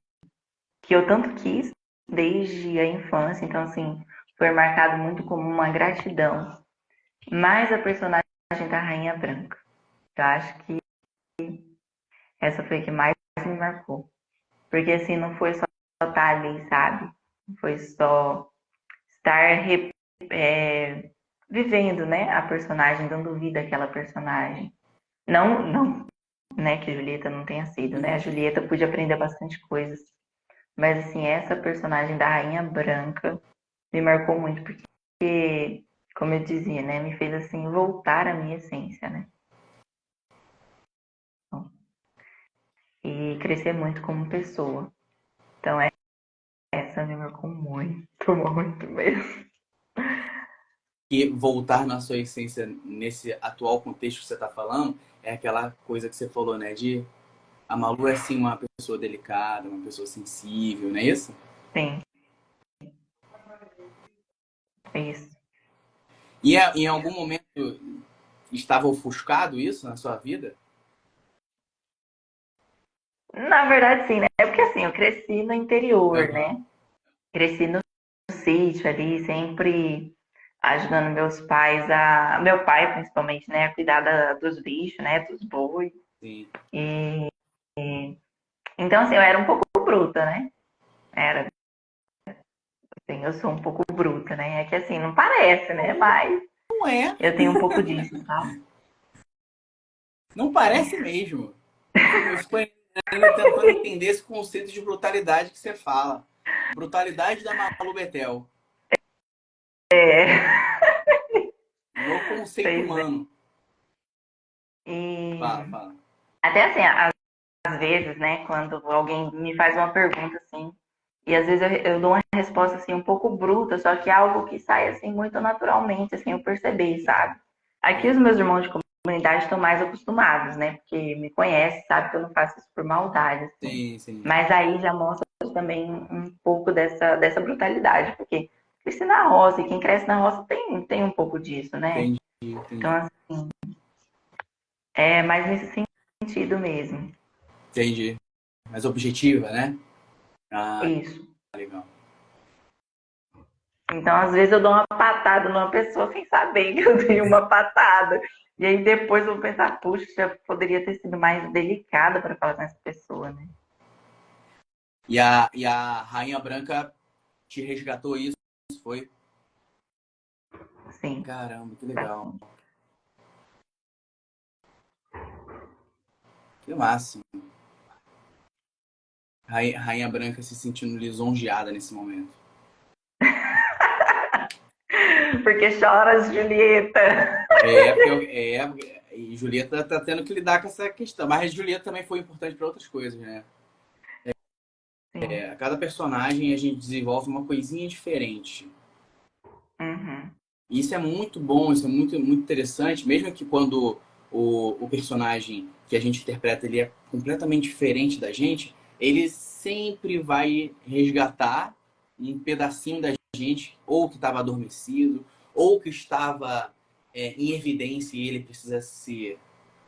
que eu tanto quis desde a infância, então assim, foi marcado muito como uma gratidão. Mas a personagem da Rainha Branca, eu acho que essa foi a que mais me marcou. Porque assim, não foi só estar ali, sabe? Não foi só estar vivendo, né, a personagem, dando vida àquela personagem. Não, né, que Julieta não tenha sido, né? A Julieta pude aprender bastante coisas. Mas assim, essa personagem da Rainha Branca me marcou muito, porque, como eu dizia, né, me fez assim voltar à minha essência, né? E crescer muito como pessoa. Então essa me marcou muito, muito mesmo. E voltar na sua essência nesse atual contexto que você está falando é aquela coisa que você falou, né? De a Malu é sim uma pessoa delicada, uma pessoa sensível, não é isso? Sim, é isso. E em algum momento estava ofuscado isso na sua vida? Na verdade, sim, né? É porque assim, eu cresci no interior, Aham. né? Cresci no sítio ali, sempre ajudando meus pais meu pai principalmente, né, a cuidar dos bichos, né, dos bois. Sim. E então assim, eu era um pouco bruta, né? Era assim, eu sou um pouco bruta, né? É que assim, não parece, né? Mas Não é. eu tenho um pouco disso, sabe? Não parece mesmo. Eu fico ainda tentando entender esse conceito de brutalidade que você fala. Brutalidade da Malu Betel. É, No conceito pois é. humano. Fala, E fala. até assim, às vezes, né, quando alguém me faz uma pergunta assim, e às vezes eu dou uma resposta assim um pouco bruta, só que é algo que sai assim muito naturalmente, assim, eu percebi, sabe? Aqui os Sim, meus irmãos de comunidade estão mais acostumados, né? Porque me conhecem, sabe que eu não faço isso por maldade, assim. sim, sim. Mas aí já mostra também um pouco dessa brutalidade, porque cresci na roça, e quem cresce na roça tem um pouco disso, né? Entendi, Então, entendi. assim, é mais nesse sentido mesmo. Entendi. Mais objetiva, né? Ah, Isso. legal. Então, às vezes, eu dou uma patada numa pessoa sem saber que eu dei uma patada. E aí depois eu vou pensar, puxa, poderia ter sido mais delicada para falar com essa pessoa, né? E a Rainha Branca te resgatou isso? Foi? Sim. Caramba, que legal. Que máximo. Rainha Branca se sentindo lisonjeada nesse momento. Porque choras, Julieta. E Julieta tá tendo que lidar com essa questão. Mas Julieta também foi importante para outras coisas, né? Sim. A cada personagem a gente desenvolve uma coisinha diferente. Uhum. E isso é muito bom, isso é muito, muito interessante, mesmo que quando o personagem que a gente interpreta ele é completamente diferente da gente, ele sempre vai resgatar um pedacinho da gente, ou que estava adormecido, ou que estava em evidência e ele precisa se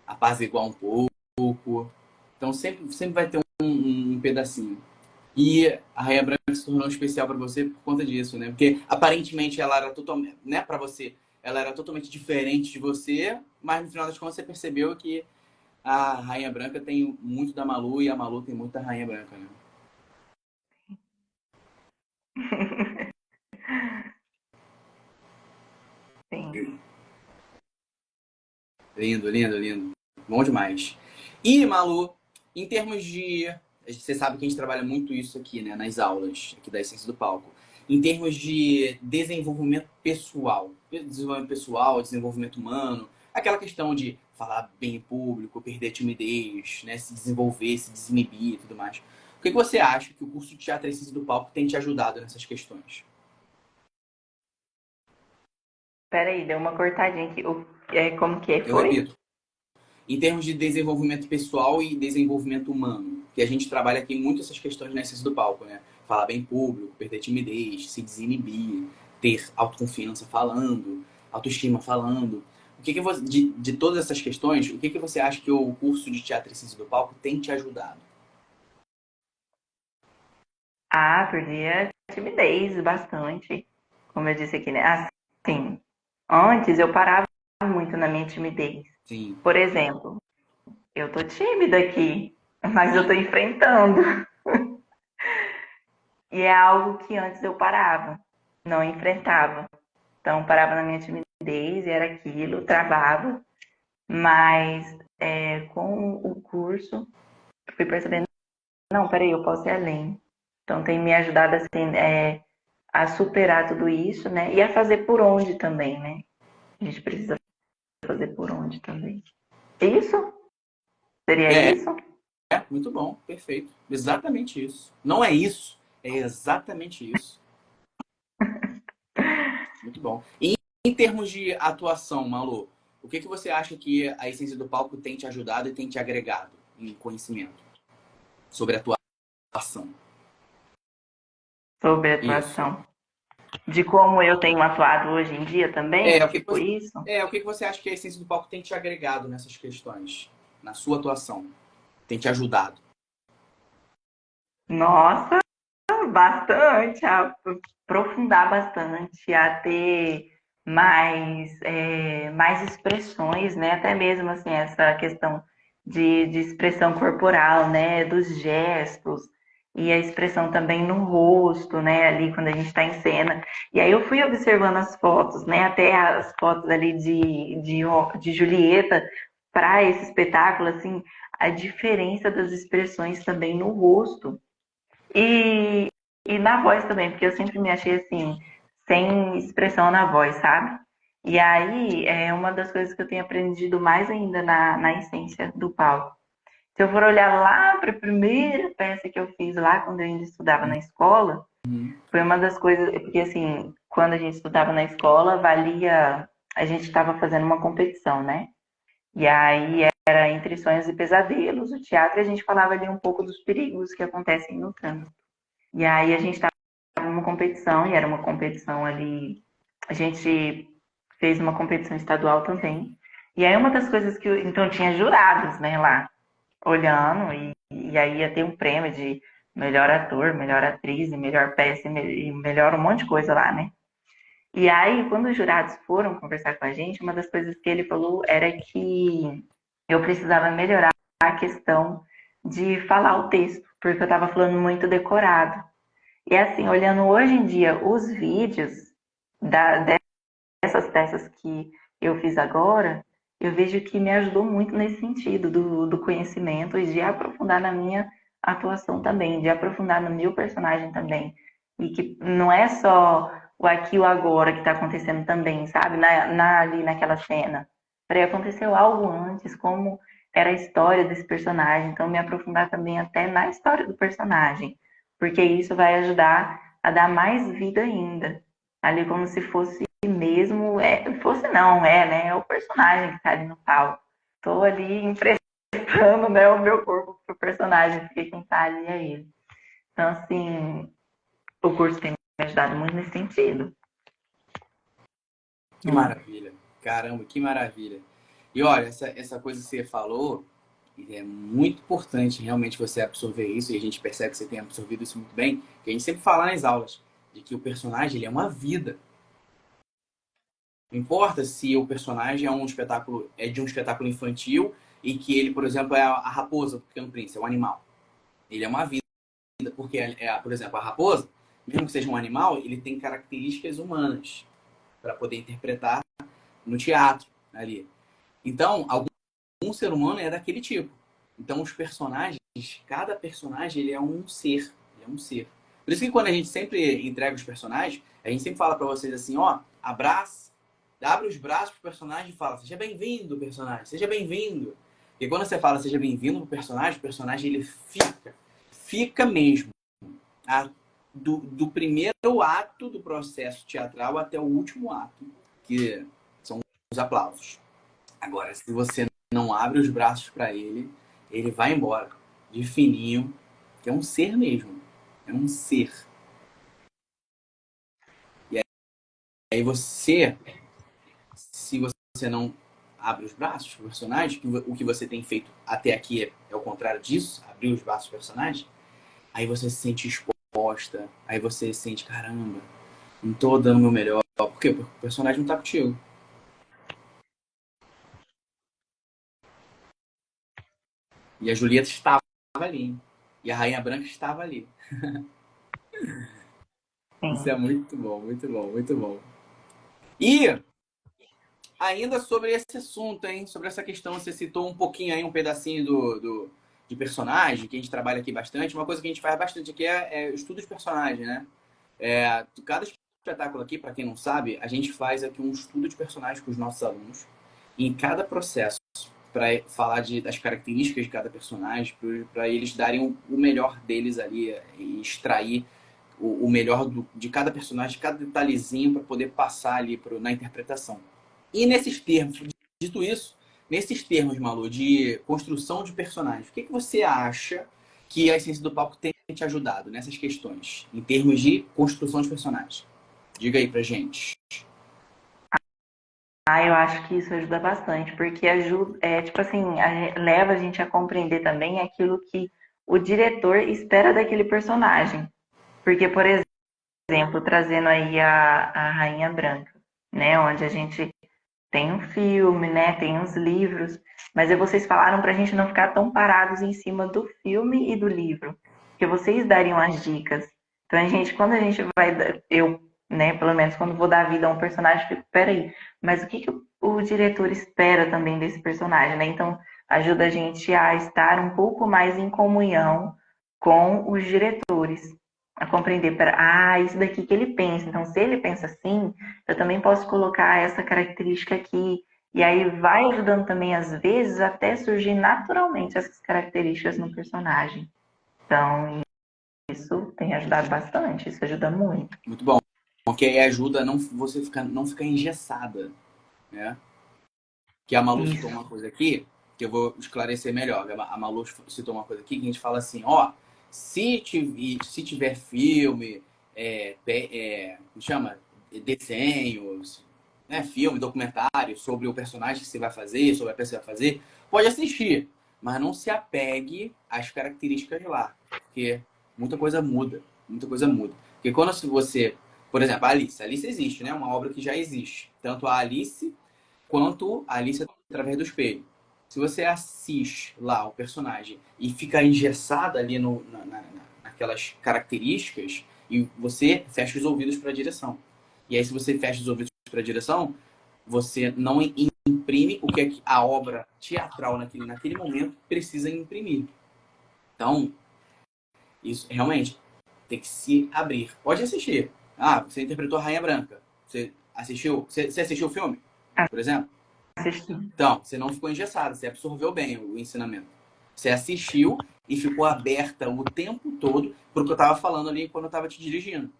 apaziguar um pouco. Então sempre vai ter um pedacinho. E a Rainha Branca se tornou especial para você por conta disso, né? Porque aparentemente ela era totalmente, né, para você, ela era totalmente diferente de você, mas no final das contas você percebeu que a Rainha Branca tem muito da Malu e a Malu tem muito da Rainha Branca, né? Sim. Lindo, lindo, lindo. Bom demais. E, Malu, em termos de. Você sabe que a gente trabalha muito isso aqui, né, nas aulas aqui da Essência do Palco. Em termos de desenvolvimento pessoal, desenvolvimento humano, aquela questão de falar bem em público, perder a timidez, né, se desenvolver, se desinibir e tudo mais. O que você acha que o curso de Teatro e Essência do Palco tem te ajudado nessas questões? Peraí, deu uma cortadinha aqui. Como que Eu foi? repito, em termos de desenvolvimento pessoal e desenvolvimento humano, que a gente trabalha aqui muito essas questões na essência do palco, né? Falar bem em público, perder timidez, se desinibir, ter autoconfiança falando, autoestima falando. O que você, de todas essas questões, o que você acha que o curso de teatro e ciência do palco tem te ajudado? Ah, perdi a timidez bastante. Como eu disse aqui, né? Assim, antes eu parava muito na minha timidez. Sim. Por exemplo, eu tô tímida aqui, mas eu tô enfrentando. E é algo que antes eu parava, não enfrentava. Então, parava na minha timidez e era aquilo, travava. Mas com o curso, eu fui percebendo, não, peraí, eu posso ir além. Então, tem me ajudado assim, a superar tudo isso, né? E a fazer por onde também, né? A gente precisa fazer por onde também. Isso? Seria É, isso? muito bom, perfeito. Exatamente isso. Não é isso, é exatamente isso. Muito bom. E em termos de atuação, Malu, o que você acha que a essência do palco tem te ajudado e tem te agregado em conhecimento sobre atuação? Sobre Isso. atuação. De como eu tenho atuado hoje em dia também, É, tipo isso? o que você acha que a essência do palco tem te agregado nessas questões, na sua atuação? Tem te ajudado? Nossa, bastante, a aprofundar bastante, a ter mais expressões, né? Até mesmo assim, essa questão de expressão corporal, né? Dos gestos e a expressão também no rosto, né? Ali quando a gente está em cena. E aí eu fui observando as fotos, né? Até as fotos ali de Julieta, para esse espetáculo, assim, a diferença das expressões também no rosto e, e na voz também, porque eu sempre me achei assim, sem expressão na voz, sabe? E aí é uma das coisas que eu tenho aprendido mais ainda na essência do palco. Se eu for olhar lá para a primeira peça que eu fiz lá, quando eu ainda estudava na escola, foi uma das coisas, porque assim, quando a gente estudava na escola, valia, a gente estava fazendo uma competição, né? E aí era Entre Sonhos e Pesadelos, o teatro, e a gente falava ali um pouco dos perigos que acontecem no trânsito. E aí a gente estava numa competição, e era uma competição ali, a gente fez uma competição estadual também. E aí uma das coisas que, então tinha jurados, né, lá, olhando, e aí ia ter um prêmio de melhor ator, melhor atriz, e melhor peça, e melhor um monte de coisa lá, né? E aí, quando os jurados foram conversar com a gente, uma das coisas que ele falou era que eu precisava melhorar a questão de falar o texto, porque eu estava falando muito decorado. E assim, olhando hoje em dia os vídeos da, dessas peças que eu fiz agora, eu vejo que me ajudou muito nesse sentido do conhecimento e de aprofundar na minha atuação também, de aprofundar no meu personagem também. E que não é só o aqui e o agora que está acontecendo também, sabe? Ali naquela cena. Peraí, aconteceu algo antes, como era a história desse personagem. Então, me aprofundar também até na história do personagem. Porque isso vai ajudar a dar mais vida ainda. Ali como se fosse mesmo, fosse não, né? É o personagem que tá ali no palco. Tô ali emprestando, né, o meu corpo pro personagem, porque quem tá ali é ele. Então, assim, o curso tem me ajudado muito nesse sentido. Que maravilha. Caramba, que maravilha. E olha, essa coisa que você falou, é muito importante realmente você absorver isso, e a gente percebe que você tem absorvido isso muito bem, que a gente sempre fala nas aulas, de que o personagem ele é uma vida. Não importa se o personagem é de um espetáculo infantil e que ele, por exemplo, é a raposa do Pequeno Príncipe, é um animal. Ele é uma vida, porque, por exemplo, a raposa, mesmo que seja um animal, ele tem características humanas para poder interpretar no teatro ali. Então, algum ser humano é daquele tipo. Então, os personagens, cada personagem, ele é um ser. Ele é um ser. Por isso que quando a gente sempre entrega os personagens, a gente sempre fala para vocês assim, ó, abraça, abre os braços pro personagem e fala, seja bem-vindo, personagem, seja bem-vindo. E quando você fala seja bem-vindo pro personagem, o personagem ele fica mesmo. Do primeiro ato do processo teatral até o último ato, que são os aplausos. Agora, se você não abre os braços para ele, ele vai embora. De fininho, que é um ser mesmo. É um ser. E aí você, se você não abre os braços pro personagem, o que você tem feito até aqui é o contrário disso, abrir os braços pro personagem, aí você se sente exposta, aí você se sente, caramba, não tô dando o meu melhor. Por quê? Porque o personagem não tá contigo. E a Julieta estava ali. E a Rainha Branca estava ali. Isso Sim. é muito bom, muito bom, muito bom. E ainda sobre esse assunto, hein? Sobre essa questão, você citou um pouquinho aí, um pedacinho de personagem, que a gente trabalha aqui bastante. Uma coisa que a gente faz bastante aqui é estudo de personagem, né? Cada espetáculo aqui, para quem não sabe, a gente faz aqui um estudo de personagem com os nossos alunos. E em cada processo, para falar das características de cada personagem, para eles darem o melhor deles ali e extrair o melhor de cada personagem, de cada detalhezinho para poder passar ali na interpretação. E nesses termos, dito isso, nesses termos, Malu, de construção de personagens, o que você acha que a essência do palco tem te ajudado nessas questões, em termos de construção de personagens? Diga aí pra gente. Eu acho que isso ajuda bastante, porque ajuda, tipo assim, leva a gente a compreender também aquilo que o diretor espera daquele personagem. Porque, por exemplo, trazendo aí a Rainha Branca, né? Onde a gente tem um filme, né? Tem uns livros, mas vocês falaram para a gente não ficar tão parados em cima do filme e do livro, porque vocês dariam as dicas. Então, quando a gente vai, eu, né? Pelo menos quando vou dar vida a um personagem, eu fico, peraí, mas o que que o diretor espera também desse personagem, né? Então, ajuda a gente a estar um pouco mais em comunhão com os diretores, a compreender, isso daqui que ele pensa. Então, se ele pensa assim, eu também posso colocar essa característica aqui. E aí vai ajudando também, às vezes, até surgir naturalmente essas características no personagem. Então, isso tem ajudado bastante, isso ajuda muito. Muito bom. Porque aí ajuda a não ficar engessada, né? Que a Malu citou Isso. uma coisa aqui, que eu vou esclarecer melhor. A Malu citou uma coisa aqui que a gente fala assim, ó, se tiver filme, como chama? Desenhos, né? Filme, documentário sobre o personagem que você vai fazer, sobre a peça que você vai fazer, pode assistir, mas não se apegue às características de lá, porque muita coisa muda, muita coisa muda. Porque quando você, por exemplo, a Alice existe, né? Uma obra que já existe. Tanto a Alice quanto a Alice através do espelho. Se você assiste lá o personagem e fica engessada ali naquelas características, e você fecha os ouvidos para a direção. E aí, se você fecha os ouvidos para a direção, você não imprime o que a obra teatral naquele momento precisa imprimir. Então, isso realmente tem que se abrir. Pode assistir. Ah, você interpretou a Rainha Branca. Você assistiu? Você assistiu o filme, por exemplo? Assisti. Então, você não ficou engessado, você absorveu bem o ensinamento. Você assistiu e ficou aberta o tempo todo pro que eu estava falando ali quando eu estava te dirigindo.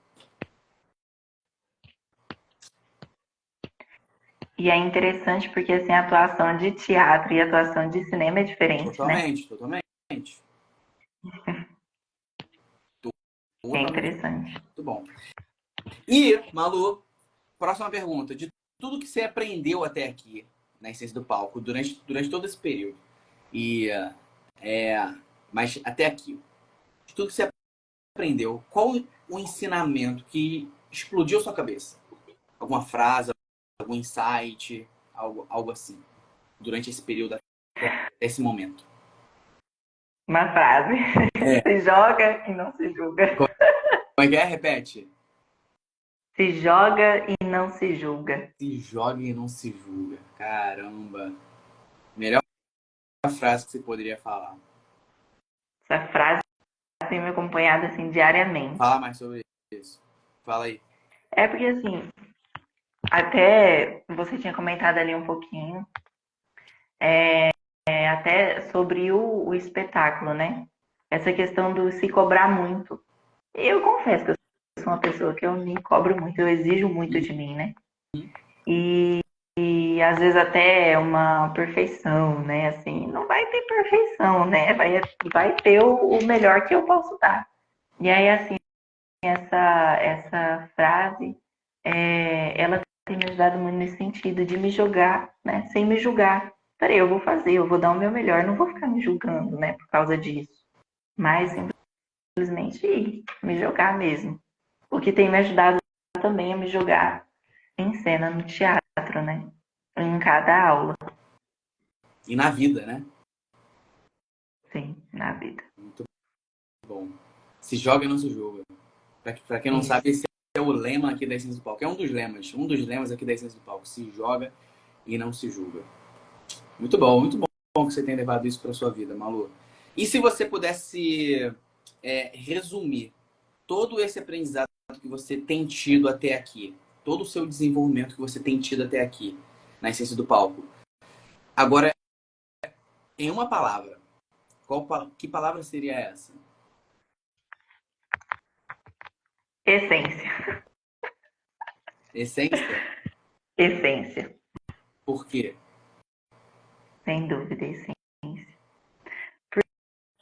E é interessante porque assim, a atuação de teatro e a atuação de cinema é diferente, né? Totalmente, totalmente. É Totalmente. interessante. Muito bom. E, Malu, próxima pergunta. De tudo que você aprendeu até aqui, na essência do palco, durante todo esse período, e, mas até aqui, de tudo que você aprendeu, qual o ensinamento que explodiu sua cabeça? Alguma frase, algum insight, algo assim, durante esse período, até esse momento? Uma frase. É. Se joga e não se julga. Como é que é? Repete. Se joga e não se julga. Se joga e não se julga. Caramba. Melhor frase que você poderia falar. Essa frase tem me acompanhado assim diariamente. Fala mais sobre isso. Fala aí. É porque assim, até você tinha comentado ali um pouquinho, até sobre o espetáculo, né? Essa questão do se cobrar muito. Eu confesso que eu sou uma pessoa que eu me cobro muito, eu exijo muito de mim, né? E às vezes até é uma perfeição, né? Assim, não vai ter perfeição, né? Vai ter o melhor que eu posso dar. E aí, assim, essa frase, ela tem me ajudado muito nesse sentido, de me jogar, né? Sem me julgar. Peraí, eu vou fazer, eu vou dar o meu melhor, não vou ficar me julgando, né? Por causa disso. Mas simplesmente me jogar mesmo. O que tem me ajudado também a me jogar em cena no teatro, né? Em cada aula. E na vida, né? Sim, na vida. Muito bom. Se joga e não se julga. Pra quem não Isso. sabe, esse é o lema aqui da Essência do Palco. É um dos lemas. Um dos lemas aqui da Essência do Palco. Se joga e não se julga. Muito bom que você tenha levado isso pra sua vida, Malu. E se você pudesse resumir todo esse aprendizado que você tem tido até aqui, todo o seu desenvolvimento que você tem tido até aqui, na Essência do Palco. Agora, em uma palavra, que palavra seria essa? Essência. Essência? Essência. Por quê? Sem dúvida, essência.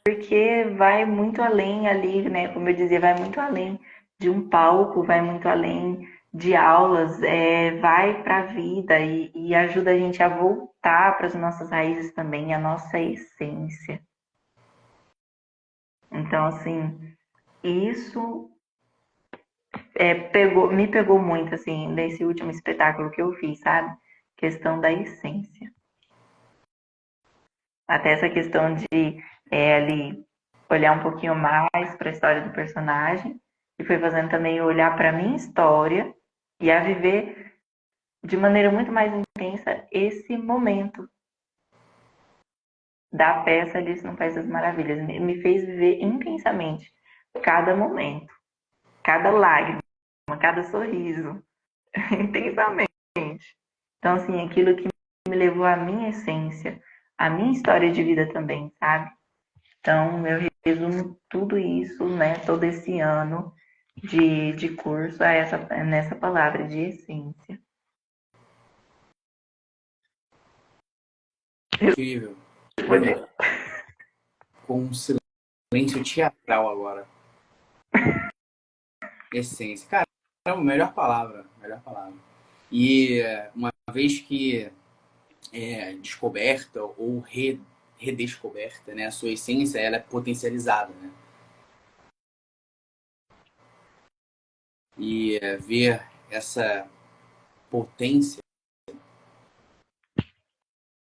Porque vai muito além ali, né? Como eu dizia, vai muito além de um palco, vai muito além de aulas, vai para a vida e ajuda a gente a voltar para as nossas raízes também, a nossa essência. Então, assim, isso me pegou muito, assim, nesse último espetáculo que eu fiz, sabe? Questão da essência. Até essa questão de ali olhar um pouquinho mais para a história do personagem e foi fazendo também eu olhar para minha história e a viver de maneira muito mais intensa esse momento da peça Alice no País das Maravilhas. Me fez viver intensamente cada momento, cada lágrima, cada sorriso, intensamente. Então, assim, aquilo que me levou à minha essência, à minha história de vida também, sabe? Então, eu resumo tudo isso, né, todo esse ano de curso nessa palavra de essência. Incrível. Olha, com um silêncio teatral agora. Essência. Cara, é a melhor palavra. Melhor palavra. E uma vez que é descoberta ou redescoberta, né? A sua essência, ela é potencializada, né? E ver essa potência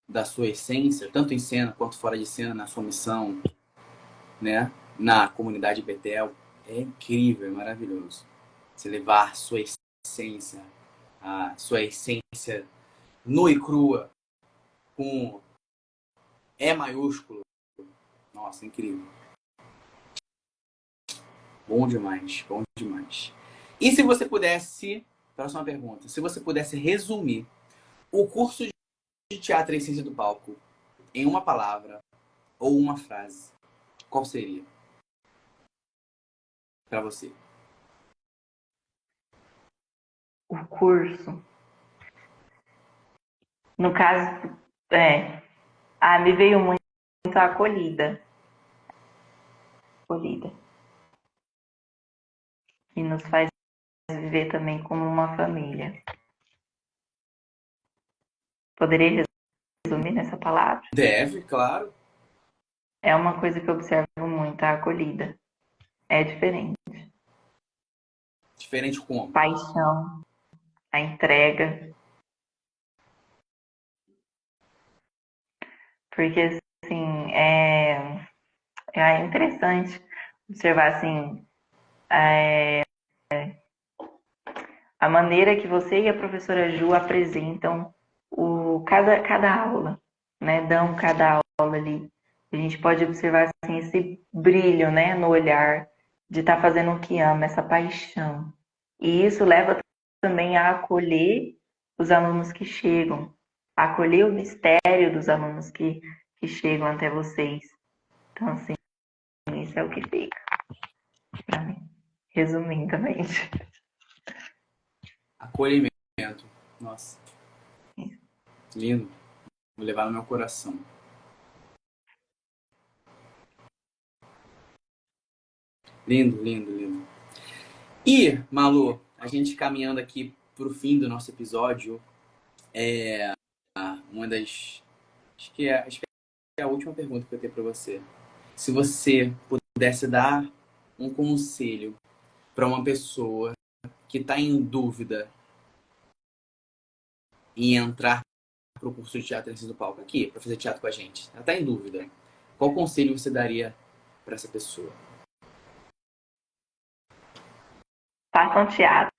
da sua essência, tanto em cena quanto fora de cena, na sua missão, né? Na comunidade Betel, é incrível, é maravilhoso. Você levar sua essência, a sua essência nua e crua, com E maiúsculo. Nossa, incrível. Bom demais, bom demais. E se você pudesse, próxima pergunta, se você pudesse resumir o curso de teatro e essência do palco em uma palavra ou uma frase, qual seria para você? O curso, no caso, me veio muito a acolhida. Acolhida. Que nos faz viver também como uma família. Poderia resumir nessa palavra? Deve, claro. É uma coisa que eu observo muito, a acolhida. É diferente. Diferente como? Paixão, a entrega. Porque, assim, é interessante observar, assim, a maneira que você e a professora Ju apresentam cada aula, né? Dão cada aula ali. A gente pode observar, assim, esse brilho, né, no olhar de estar fazendo o que ama, essa paixão. E isso leva também a acolher os alunos que chegam, a acolher o mistério dos alunos que chegam até vocês. Então, assim, isso é o que fica pra mim, resumidamente. Acolhimento. Nossa, lindo. Vou levar no meu coração. Lindo, lindo, lindo. E, Malu, a gente caminhando aqui pro fim do nosso episódio, uma das... acho que é a última pergunta que eu tenho para você. Se você pudesse dar um conselho para uma pessoa que está em dúvida em entrar para o curso de teatro em do palco aqui, para fazer teatro com a gente, ela está em dúvida, qual conselho você daria para essa pessoa? Façam teatro,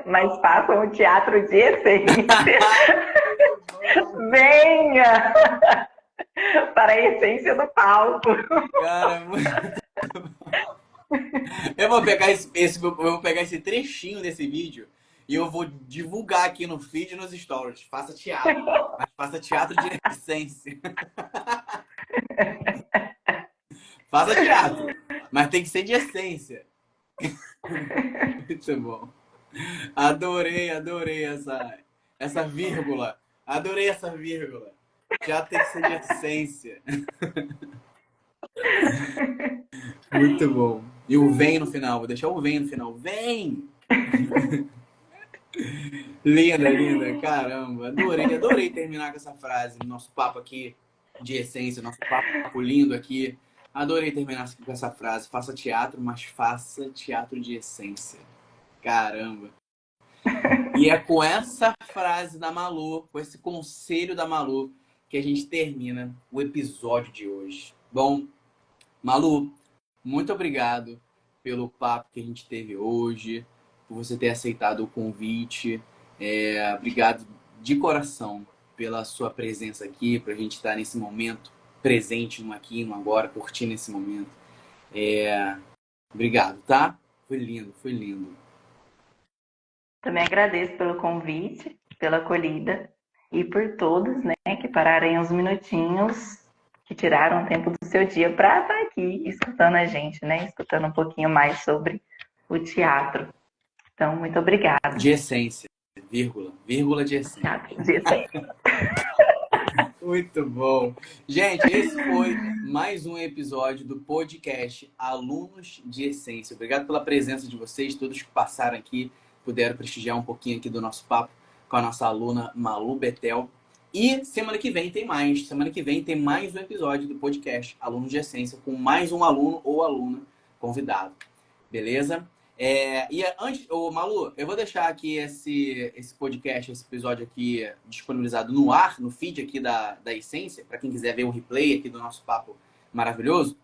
mas façam o teatro de essência. Venha para a essência do palco. Cara, eu vou pegar eu vou pegar esse trechinho desse vídeo e eu vou divulgar aqui no feed e nos stories. Faça teatro, mas faça teatro de essência. Faça teatro, mas tem que ser de essência. Muito bom. Adorei, adorei essa vírgula. Adorei essa vírgula. Teatro tem que ser de essência. Muito bom. E o vem no final, vou deixar o vem no final. Vem! Linda, linda, caramba. Adorei, adorei terminar com essa frase. Nosso papo aqui de essência, nosso papo lindo aqui. Adorei terminar com essa frase. Faça teatro, mas faça teatro de essência. Caramba. E é com essa frase da Malu, com esse conselho da Malu, que a gente termina o episódio de hoje. Bom, Malu, muito obrigado pelo papo que a gente teve hoje, por você ter aceitado o convite. Obrigado de coração pela sua presença aqui, para a gente estar nesse momento presente no aqui, no agora, curtindo esse momento. Obrigado, tá? Foi lindo, foi lindo. Também agradeço pelo convite, pela acolhida e por todos, né, que pararem uns minutinhos, que tiraram o tempo do seu dia para estar aqui escutando a gente, né, escutando um pouquinho mais sobre o teatro. Então, muito obrigada. De essência, vírgula de essência. Teatro de essência. Muito bom. Gente, esse foi mais um episódio do podcast Alunos de Essência. Obrigado pela presença de vocês, todos que passaram aqui, puderam prestigiar um pouquinho aqui do nosso papo com a nossa aluna Malu Betel. E semana que vem tem mais. Semana que vem tem mais um episódio do podcast Alunos de Essência, com mais um aluno ou aluna convidado. Beleza? E antes, Malu, eu vou deixar aqui esse podcast, esse episódio aqui disponibilizado no ar, no feed aqui da Essência, para quem quiser ver o replay aqui do nosso papo maravilhoso.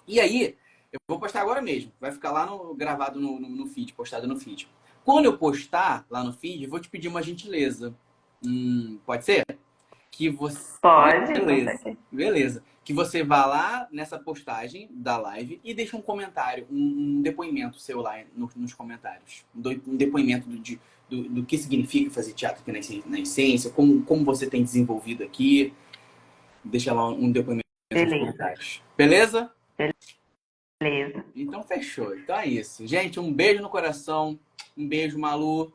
E aí, eu vou postar agora mesmo. Vai ficar lá gravado no feed, postado no feed. Quando eu postar lá no feed, eu vou te pedir uma gentileza. Pode ser? Que você... Pode. Beleza. Que você vá lá nessa postagem da live e deixe um comentário, um depoimento seu lá nos comentários. Um depoimento do que significa fazer teatro aqui na Essência, como você tem desenvolvido aqui. Deixa lá um depoimento nos comentários. Beleza? Beleza. Então fechou. Então é isso. Gente, um beijo no coração. Um beijo, Malu.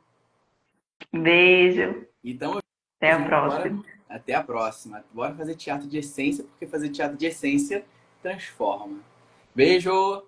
Beijo. Então, até a próxima. Até a próxima. Bora fazer teatro de essência, porque fazer teatro de essência transforma. Beijo!